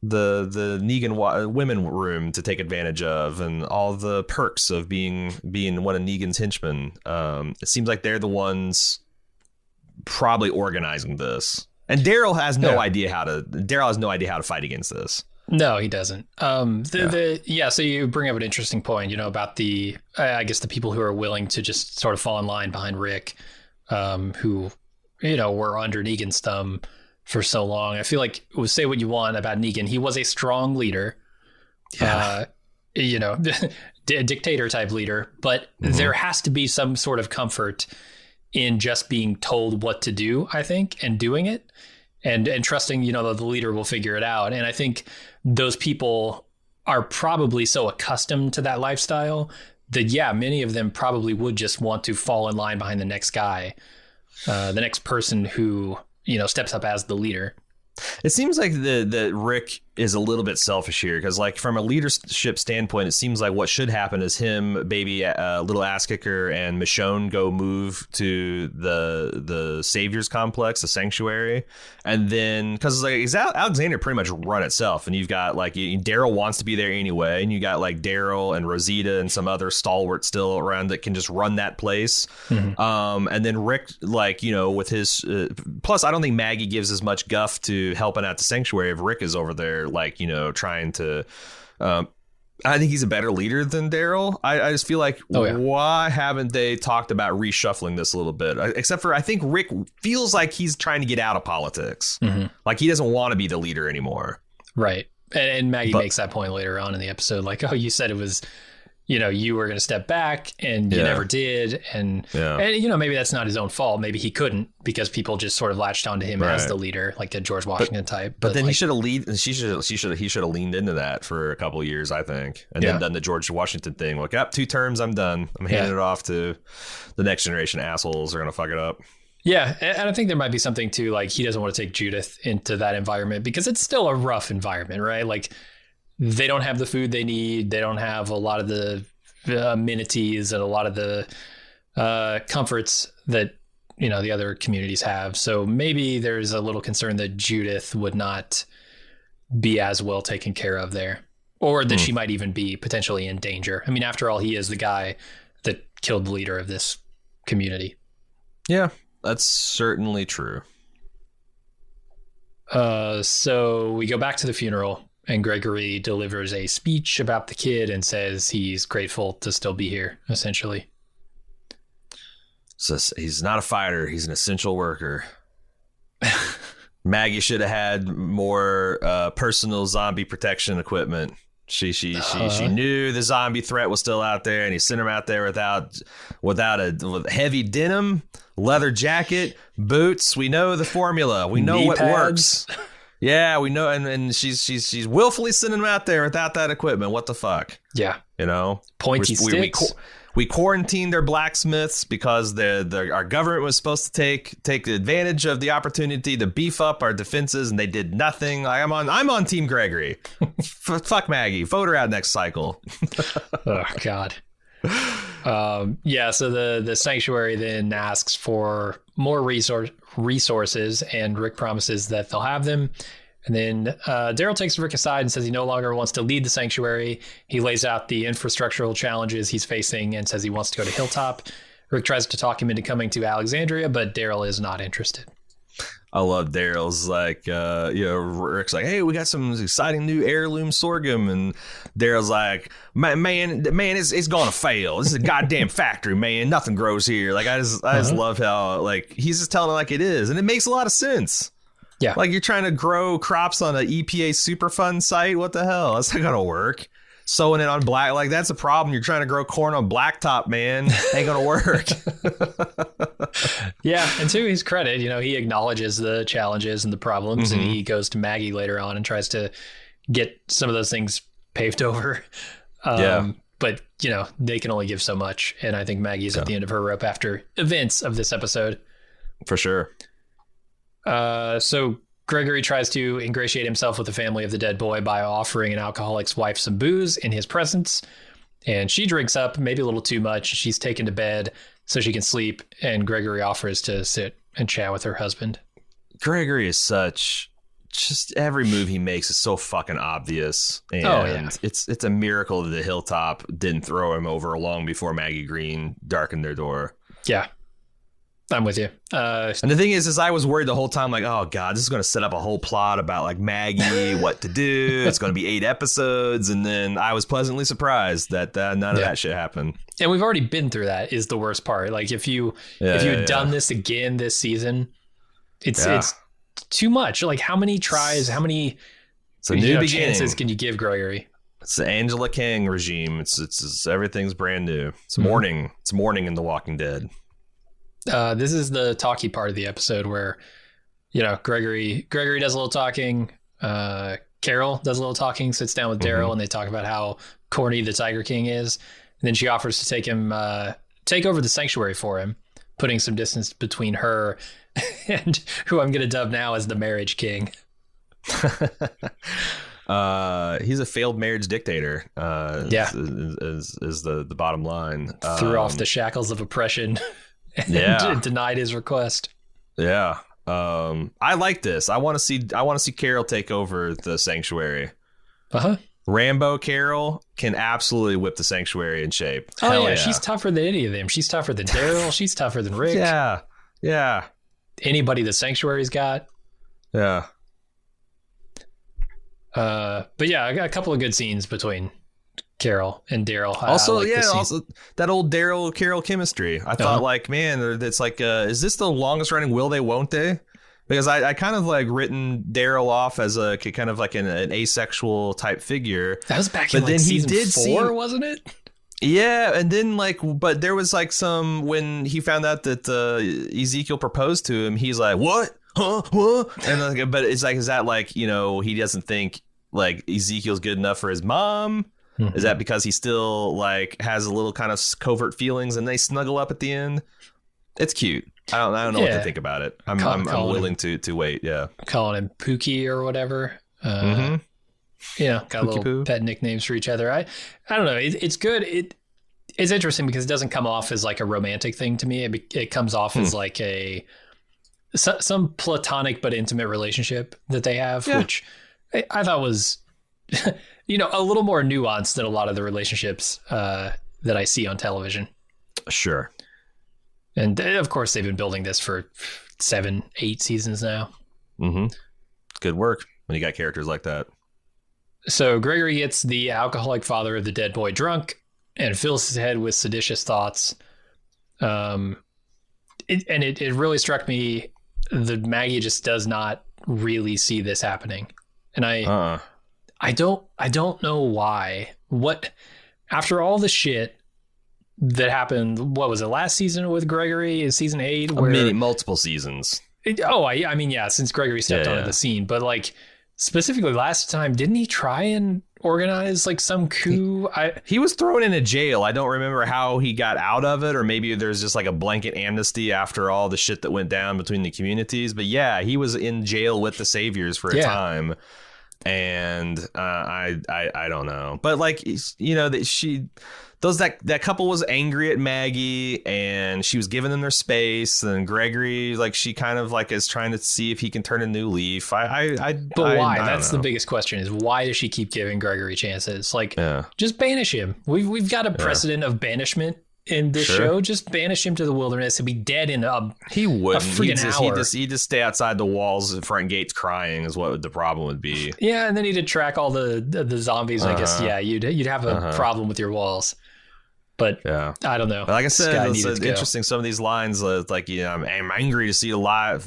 Negan women room to take advantage of, and all the perks of being one of Negan's henchmen. It seems like they're the ones probably organizing this, and Daryl has no idea how to fight against this. No, he doesn't. So you bring up an interesting point, you know, about the people who are willing to just sort of fall in line behind Rick, who, you know, were under Negan's thumb for so long. I feel like, say what you want about Negan, he was a strong leader, you know, dictator type leader, but there has to be some sort of comfort in just being told what to do, I think, and doing it. And trusting, you know, that the leader will figure it out. And I think those people are probably so accustomed to that lifestyle that, yeah, many of them probably would just want to fall in line behind the next guy, the next person who, steps up as the leader. It seems like that Rick is a little bit selfish here, because like from a leadership standpoint, it seems like what should happen is him, baby, little ass kicker, and Michonne go move to the Saviors complex, the sanctuary, and then because like Alexandria pretty much run itself, and you've got like Daryl wants to be there anyway, and you got like Daryl and Rosita and some other stalwart still around that can just run that place. And then Rick, like with his plus, I don't think Maggie gives as much guff to helping out the sanctuary if Rick is over there, like trying to I think he's a better leader than Daryl. I just feel like why haven't they talked about reshuffling this a little bit, except for I think Rick feels like he's trying to get out of politics, like he doesn't want to be the leader anymore, right? And Maggie makes that point later on in the episode, like, oh, you said it was you were going to step back and you never did. And maybe that's not his own fault. Maybe he couldn't because people just sort of latched onto him as the leader, like the George Washington type. But then he should have he should have leaned into that for a couple of years, I think. And then done the George Washington thing. Like, 2 terms, I'm done. I'm handing it off to the next generation assholes are going to fuck it up. Yeah. And I think there might be something too, like he doesn't want to take Judith into that environment because it's still a rough environment, right? Like, they don't have the food they need. They don't have a lot of the amenities and a lot of the comforts that, the other communities have. So maybe there's a little concern that Judith would not be as well taken care of there, or that she might even be potentially in danger. I mean, after all, he is the guy that killed the leader of this community. Yeah, that's certainly true. So we go back to the funeral. And Gregory delivers a speech about the kid and says he's grateful to still be here, essentially. So he's not a fighter. He's an essential worker. Maggie should have had more personal zombie protection equipment. She knew the zombie threat was still out there, and he sent him out there with heavy denim, leather jacket, boots. We know the formula. We know what works. Yeah, we know, and she's willfully sending him out there without that equipment. What the fuck? Yeah, pointy sticks. We quarantined their blacksmiths because our government was supposed to take advantage of the opportunity to beef up our defenses, and they did nothing. I'm on Team Gregory. Fuck Maggie. Vote her out next cycle. Oh God. So the sanctuary then asks for more resources, and Rick promises that they'll have them. And then Daryl takes Rick aside and says he no longer wants to lead the sanctuary. He lays out the infrastructural challenges he's facing and says he wants to go to Hilltop. Rick tries to talk him into coming to Alexandria, but Daryl is not interested. I love Daryl's like, Rick's like, hey, we got some exciting new heirloom sorghum. And Daryl's like, man, it's going to fail. This is a goddamn factory, man. Nothing grows here. Like, I just love how, like, he's just telling it like it is. And it makes a lot of sense. Yeah. Like, you're trying to grow crops on an EPA Superfund site. What the hell? That's not going to work. Sowing it on black, like, that's a problem. You're trying to grow corn on blacktop, man. Ain't gonna work. Yeah, and to his credit, he acknowledges the challenges and the problems, and he goes to Maggie later on and tries to get some of those things paved over. But they can only give so much, and I think Maggie's at the end of her rope after events of this episode. For sure. So Gregory tries to ingratiate himself with the family of the dead boy by offering an alcoholic's wife some booze in his presence. And she drinks up, maybe a little too much. She's taken to bed so she can sleep. And Gregory offers to sit and chat with her husband. Gregory is just every move he makes is so fucking obvious. And it's a miracle that the Hilltop didn't throw him over long before Maggie Green darkened their door. Yeah. I'm with you. And the thing is I was worried the whole time, like, oh God, this is going to set up a whole plot about like Maggie, what to do. It's going to be 8 episodes. And then I was pleasantly surprised that none of that shit happened. And we've already been through that is the worst part. Like if you had done this again this season, it's too much. Like how many tries, how many chances can you give Gregory? It's the Angela Kang regime. It's everything's brand new. It's morning. It's morning in The Walking Dead. This is the talky part of the episode where, Gregory does a little talking. Carol does a little talking, sits down with Daryl, and they talk about how corny the Tiger King is. And then she offers to take over the sanctuary for him, putting some distance between her and who I'm going to dub now as the Marriage King. He's a failed marriage dictator. Is the bottom line. Threw off the shackles of oppression and denied his request. Yeah. I like this. I want to see Carol take over the sanctuary. Rambo Carol can absolutely whip the sanctuary in shape. Oh, hell yeah. She's tougher than any of them. She's tougher than Daryl. She's tougher than Rick. Yeah. Anybody the sanctuary's got. Yeah. But yeah, I got a couple of good scenes between Carol and Daryl. Also that old Daryl Carol chemistry. I thought like, man, it's like, is this the longest running Will They Won't They? Because I kind of like written Daryl off as a kind of like an asexual type figure. That was back in like season 4, wasn't it? Yeah, and then like, but there was like when he found out that Ezekiel proposed to him, he's like, what? Huh? What? And like, but it's like, is that like, you know, he doesn't think like Ezekiel's good enough for his mom? Mm-hmm. Is that because he still like has a little kind of covert feelings and they snuggle up at the end? It's cute. I don't know what to think about it. I'm willing to wait. Yeah. Calling him Pookie or whatever. Yeah. Got Pookie little Poo. Pet nicknames for each other. I don't know. It's good. It's interesting because it doesn't come off as like a romantic thing to me. It comes off as like some platonic but intimate relationship that they have, which I thought was, you know, a little more nuanced than a lot of the relationships that I see on television. Sure. And of course, they've been building this for 7-8 seasons now. Mm-hmm. Good work when you got characters like that. So Gregory gets the alcoholic father of the dead boy drunk and fills his head with seditious thoughts. It really struck me that Maggie just does not really see this happening. And I don't know why. What, after all the shit that happened, what was it, last season with Gregory? Is season 8? Multiple seasons. I mean, yeah, since Gregory stepped onto the scene. But like, specifically last time, didn't he try and organize like some coup? He was thrown into jail. I don't remember how he got out of it, or maybe there's just like a blanket amnesty after all the shit that went down between the communities. But yeah, he was in jail with the Saviors for a time. And I don't know. But like, you know, that couple was angry at Maggie and she was giving them their space, and Gregory, like, she kind of like is trying to see if he can turn a new leaf. But why? That's the biggest question, is why does she keep giving Gregory chances? Like, just banish him. We've got a precedent of banishment in this show. Just banish him to the wilderness and be dead in he wouldn't. A freaking hour. He'd just stay outside the walls, front gates, crying is what the problem would be. Yeah, and then he'd attract all the zombies. I guess you'd have a problem with your walls. But I don't know. Like I said, it's interesting. Some of these lines, like, you know, I'm angry to see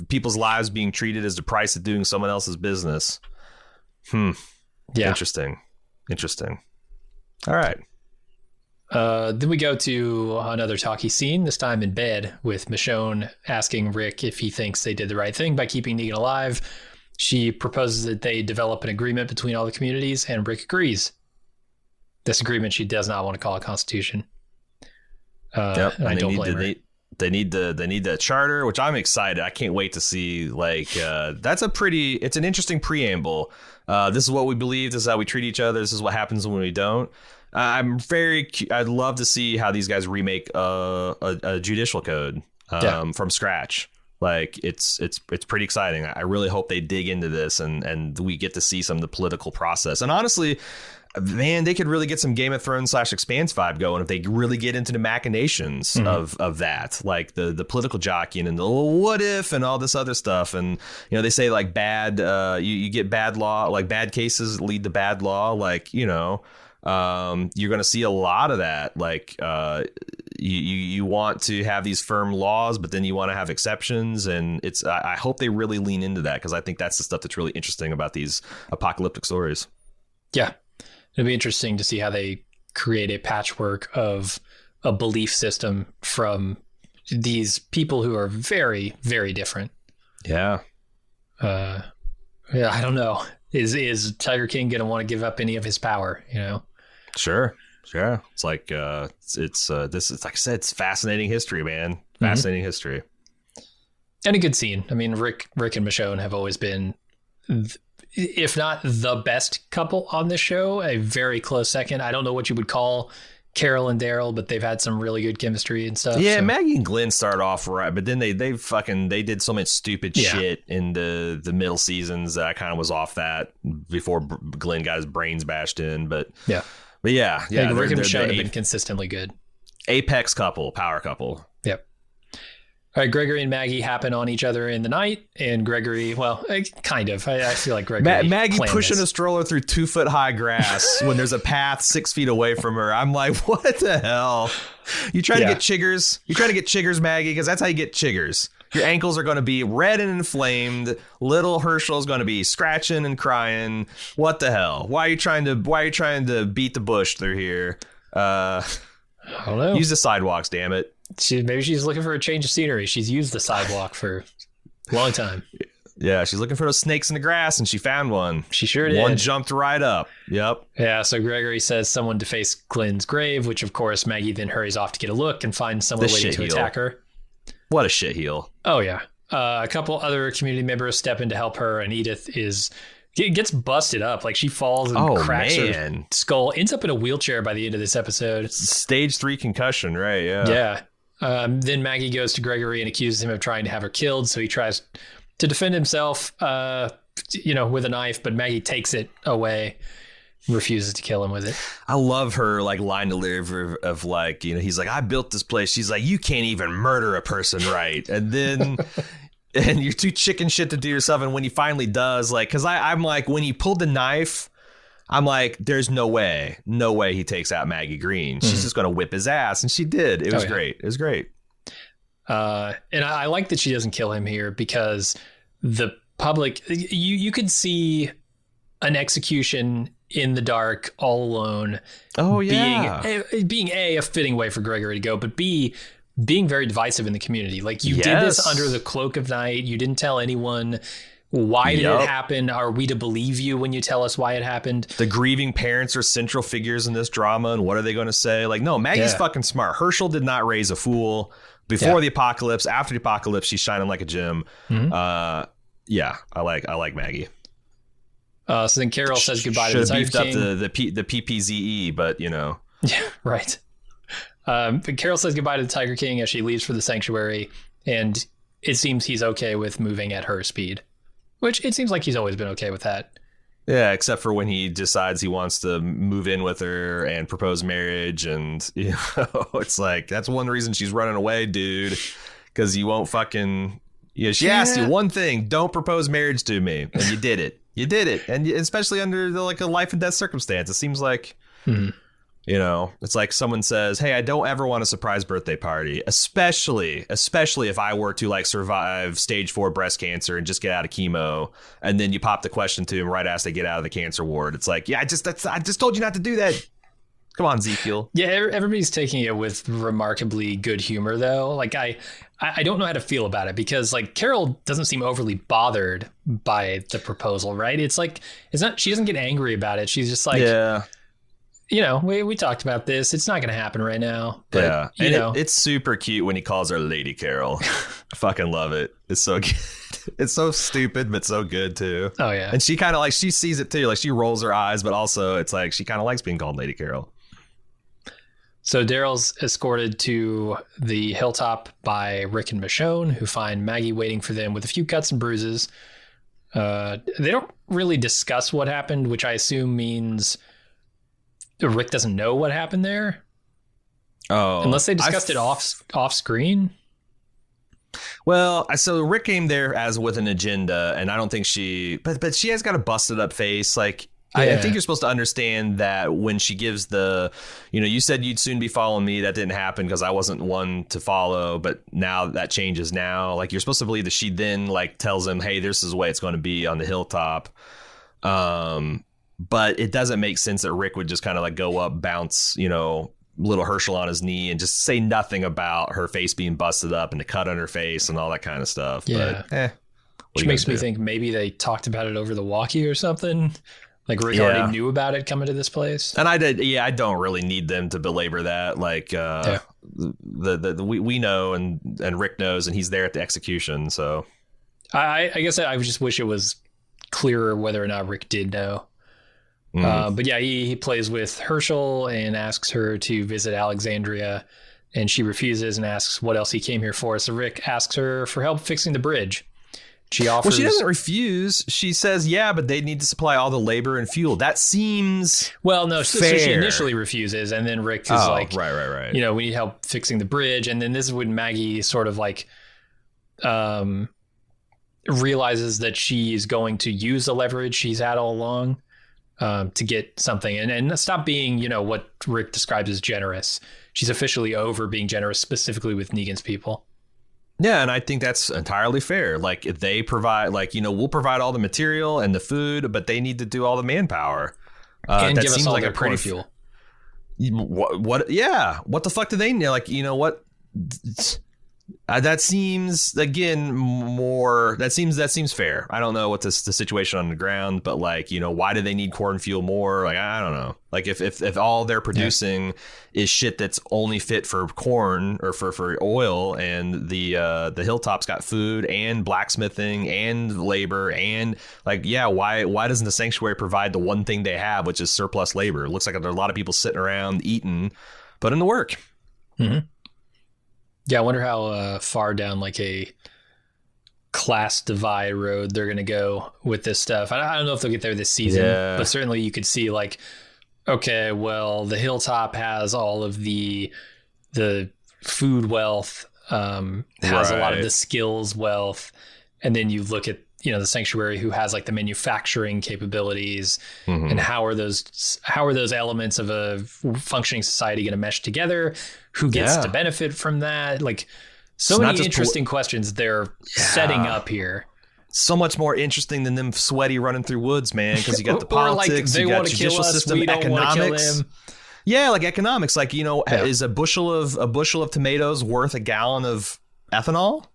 people's lives being treated as the price of doing someone else's business. Yeah. Interesting. All right. Then we go to another talkie scene, this time in bed, with Michonne asking Rick if he thinks they did the right thing by keeping Negan alive. She proposes that they develop an agreement between all the communities, and Rick agrees. This agreement she does not want to call a constitution. And I don't blame her. They need the charter, which I'm excited. I can't wait to see. Like, it's an interesting preamble. This is what we believe. This is how we treat each other. This is what happens when we don't. I'd love to see how these guys remake a judicial code from scratch. Like, it's pretty exciting. I really hope they dig into this and we get to see some of the political process. And honestly, man, they could really get some Game of Thrones / Expanse vibe going if they really get into the machinations of that, like the political jockeying and the what if and all this other stuff. And, you know, they say like bad, you get bad law, like bad cases lead to bad law. Like, you know, you're going to see a lot of that. Like, you want to have these firm laws, but then you want to have exceptions. And I hope they really lean into that, because I think that's the stuff that's really interesting about these apocalyptic stories. Yeah. It'll be interesting to see how they create a patchwork of a belief system from these people who are very, very different. Yeah. I don't know. Is Tiger King going to want to give up any of his power, you know? Sure. Sure. It's like it's this is like I said, it's fascinating history, man. Fascinating history. And a good scene. I mean, Rick and Michonne have always been, if not the best couple on this show, a very close second. I don't know what you would call Carol and Daryl, but they've had some really good chemistry and stuff. Yeah, so. Maggie and Glenn started off right, but then they did so much stupid shit in the middle seasons that I kind of was off that before Glenn got his brains bashed in. But yeah. Rick and Michonne have been consistently good. Apex couple, power couple. Yep. All right, Gregory and Maggie happen on each other in the night, and Gregory, well, kind of. I feel like Gregory. Maggie pushing a stroller through 2-foot high grass when there's a path 6 feet away from her. I'm like, what the hell? You trying to get chiggers? You trying to get chiggers, Maggie? Because that's how you get chiggers. Your ankles are going to be red and inflamed. Little Herschel's going to be scratching and crying. What the hell? Why are you trying to beat the bush through here? I don't know. Use the sidewalks, damn it. Maybe she's looking for a change of scenery. She's used the sidewalk for a long time. Yeah, she's looking for those snakes in the grass, and she found one. She sure did. One jumped right up. Yep. Yeah, so Gregory says someone defaced Glenn's grave, which, of course, Maggie then hurries off to get a look and finds someone waiting to attack her. What a shitheel. Oh, yeah. A couple other community members step in to help her, and Edith gets busted up. Like, she falls and cracks her skull, ends up in a wheelchair by the end of this episode. Stage 3 concussion, right? Yeah. Yeah. Then Maggie goes to Gregory and accuses him of trying to have her killed. So he tries to defend himself, with a knife, but Maggie takes it away, refuses to kill him with it. I love her line delivery of he's like, I built this place. She's like, you can't even murder a person, right? And then and you're too chicken shit to do yourself. And when he finally does, because I'm like, when he pulled the knife, I'm like, there's no way he takes out Maggie Green. She's just going to whip his ass. And she did. It was great. It was great. And I like that she doesn't kill him here because the public, you could see an execution in the dark all alone. Oh, yeah. Being a fitting way for Gregory to go, but B, being very divisive in the community. Like you did this under the cloak of night. You didn't tell anyone. Why did it happen? Are we to believe you when you tell us why it happened? The grieving parents are central figures in this drama. And what are they going to say? Like, no, Maggie's fucking smart. Herschel did not raise a fool before the apocalypse. After the apocalypse, she's shining like a gem. Mm-hmm. I like Maggie. So then Carol says goodbye to the Tiger King. Should have beefed up the PPZE, but Yeah, right. But Carol says goodbye to the Tiger King as she leaves for the sanctuary. And it seems he's okay with moving at her speed. Which it seems like he's always been okay with that. Yeah, except for when he decides he wants to move in with her and propose marriage. And, it's like, that's one reason she's running away, dude. Because you won't fucking... she asked you one thing, don't propose marriage to me. And you did it. You did it. And especially under a life and death circumstance. It seems like... it's like someone says, hey, I don't ever want a surprise birthday party, especially if I were to survive stage 4 breast cancer and just get out of chemo. And then you pop the question to him right as they get out of the cancer ward. It's like, yeah, I just told you not to do that. Come on, Ezekiel. Yeah, everybody's taking it with remarkably good humor, though. Like, I don't know how to feel about it because Carol doesn't seem overly bothered by the proposal, right? It's like, she doesn't get angry about it. She's just like, yeah. We talked about this. It's not going to happen right now. But, it's super cute when he calls her Lady Carol. I fucking love it. It's so good. It's so stupid, but so good too. Oh yeah. And she kind of she sees it too. Like she rolls her eyes, but also it's like she kind of likes being called Lady Carol. So Daryl's escorted to the hilltop by Rick and Michonne, who find Maggie waiting for them with a few cuts and bruises. They don't really discuss what happened, which I assume means Rick doesn't know what happened there. Oh, unless they discussed it off screen. Well, so Rick came there as with an agenda, and I don't think but she has got a busted up face. I think you're supposed to understand that when she gives you said you'd soon be following me. That didn't happen because I wasn't one to follow, but now that changes now. You're supposed to believe that she then tells him, hey, this is the way it's going to be on the hilltop. But it doesn't make sense that Rick would just kind of go up, bounce, little Herschel on his knee and just say nothing about her face being busted up and the cut on her face and all that kind of stuff. Yeah. But, which makes me think maybe they talked about it over the walkie or something. Like Rick already knew about it coming to this place. And I don't really need them to belabor that. Like we know, and Rick knows, and he's there at the execution. So I guess I just wish it was clearer whether or not Rick did know. But yeah, he plays with Herschel and asks her to visit Alexandria, and she refuses and asks what else he came here for. So Rick asks her for help fixing the bridge. She offers. Well, she doesn't refuse. She says, "Yeah, but they need to supply all the labor and fuel." That seems fair. So she initially refuses, and then Rick is like, "Right. You know, we need help fixing the bridge." And then this is when Maggie sort of like realizes that she is going to use the leverage she's had all along to get something, and stop being, you know, what Rick describes as generous. She's officially over being generous, specifically with Negan's people. Yeah, and I think that's entirely fair. Like, if they provide, like, you know, we'll provide all the material and the food, but they need to do all the manpower. And that give seems us all like their a pretty fuel. What? Yeah. What the fuck do they need? Like, you know what? That seems, again, that seems fair. I don't know what the situation on the ground, but, like, you know, why do they need corn fuel more? Like, I don't know. Like, if all they're producing is shit that's only fit for corn or for oil, and the Hilltop's got food and blacksmithing and labor, and, like, yeah, why doesn't the Sanctuary provide the one thing they have, which is surplus labor? It looks like there are a lot of people sitting around eating, put in the work. Mm-hmm. Yeah, I wonder how far down like a class divide road they're going to go with this stuff. I don't know if they'll get there this season, but certainly you could see, like, okay, well, the Hilltop has all of the food wealth, has a lot of the skills wealth, and then you look at, you know, the Sanctuary, who has like the manufacturing capabilities, and how are those elements of a functioning society going to mesh together? Who gets to benefit from that? Like, so many interesting questions they're setting up here. So much more interesting than them sweaty running through woods, man. Because you got the politics, like, you got judicial system, economics. Yeah, like economics. Like, you know, is a bushel of tomatoes worth a gallon of ethanol?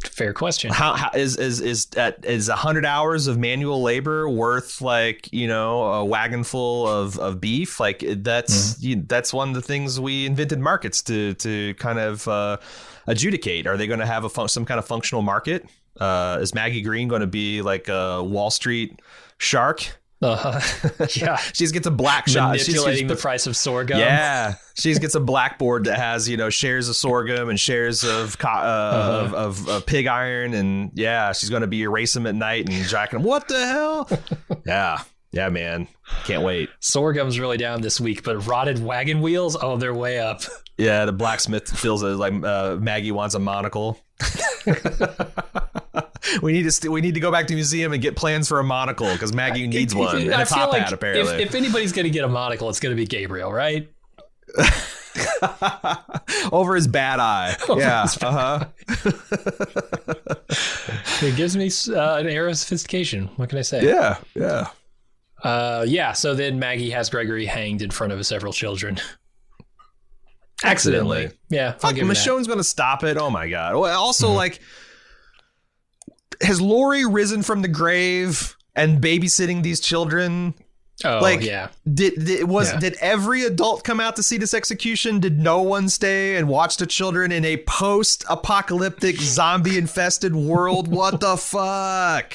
Fair question. How is 100 hours of manual labor worth, like, you know, a wagon full of beef? Like, that's that's one of the things we invented markets to kind of adjudicate. Are they going to have some kind of functional market? Is Maggie Green going to be like a Wall Street shark? Yeah, she gets a black shot, manipulating the price of sorghum. Yeah, she gets a blackboard that has, you know, shares of sorghum and shares of pig iron, and she's going to be erasing them at night and jacking them. What the hell? yeah, man, can't wait. Sorghum's really down this week, but rotted wagon wheels, they're way up. Yeah, the blacksmith feels like Maggie wants a monocle. We need to go back to the museum and get plans for a monocle, because Maggie needs one, and a top hat, apparently. If anybody's going to get a monocle, it's going to be Gabriel, right? Over his bad eye. It gives me an air of sophistication. What can I say? Yeah. So then Maggie has Gregory hanged in front of several children. Accidentally. Yeah. Fuck, Michonne's going to stop it. Oh my God. Also, like, has Lori risen from the grave and babysitting these children? Oh, like, yeah. Did every adult come out to see this execution? Did no one stay and watch the children in a post-apocalyptic zombie-infested world? What the fuck?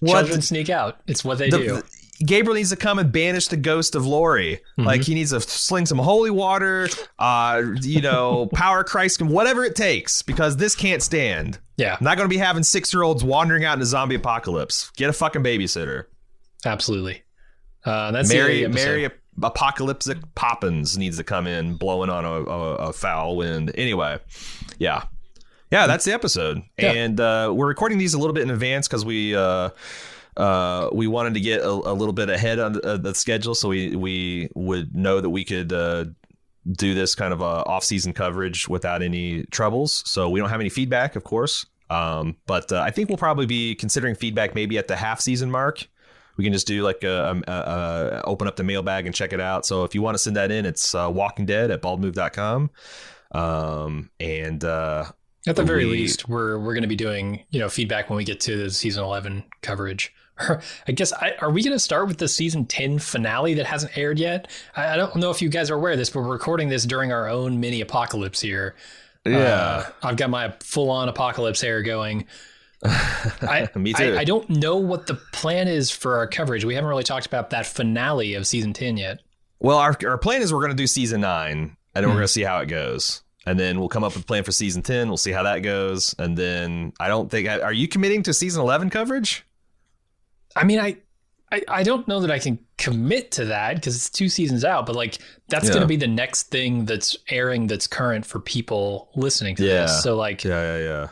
Children sneak out. It's what they do. Gabriel needs to come and banish the ghost of Lori. Like, he needs to sling some holy water, you know, power Christ, whatever it takes, because this can't stand. Yeah. I'm not going to be having 6-year-olds wandering out in a zombie apocalypse. Get a fucking babysitter. Absolutely. That's Mary Apocalyptic Poppins needs to come in blowing on a foul wind. Anyway, yeah, that's the episode. Yeah. And we're recording these a little bit in advance because we wanted to get a little bit ahead on the schedule, so we would know that we could do this kind of off-season coverage without any troubles. So we don't have any feedback, of course, but I think we'll probably be considering feedback maybe at the half-season mark. We can just do like open up the mailbag and check it out. So if you want to send that in, it's walkingdead@baldmove.com. And at the very least, we're going to be doing, you know, feedback when we get to the season 11 coverage. I guess, are we going to start with the season 10 finale that hasn't aired yet? I don't know if you guys are aware of this, but we're recording this during our own mini apocalypse here. Yeah. I've got my full on apocalypse hair going. Me too. I don't know what the plan is for our coverage. We haven't really talked about that finale of season 10 yet. Well, our plan is we're going to do season 9, and then we're going to see how it goes. And then we'll come up with a plan for season 10. We'll see how that goes. And then I don't think... Are you committing to season 11 coverage? I mean, I don't know that I can commit to that because it's 2 seasons out, but like that's going to be the next thing that's airing that's current for people listening to this. So like, yeah.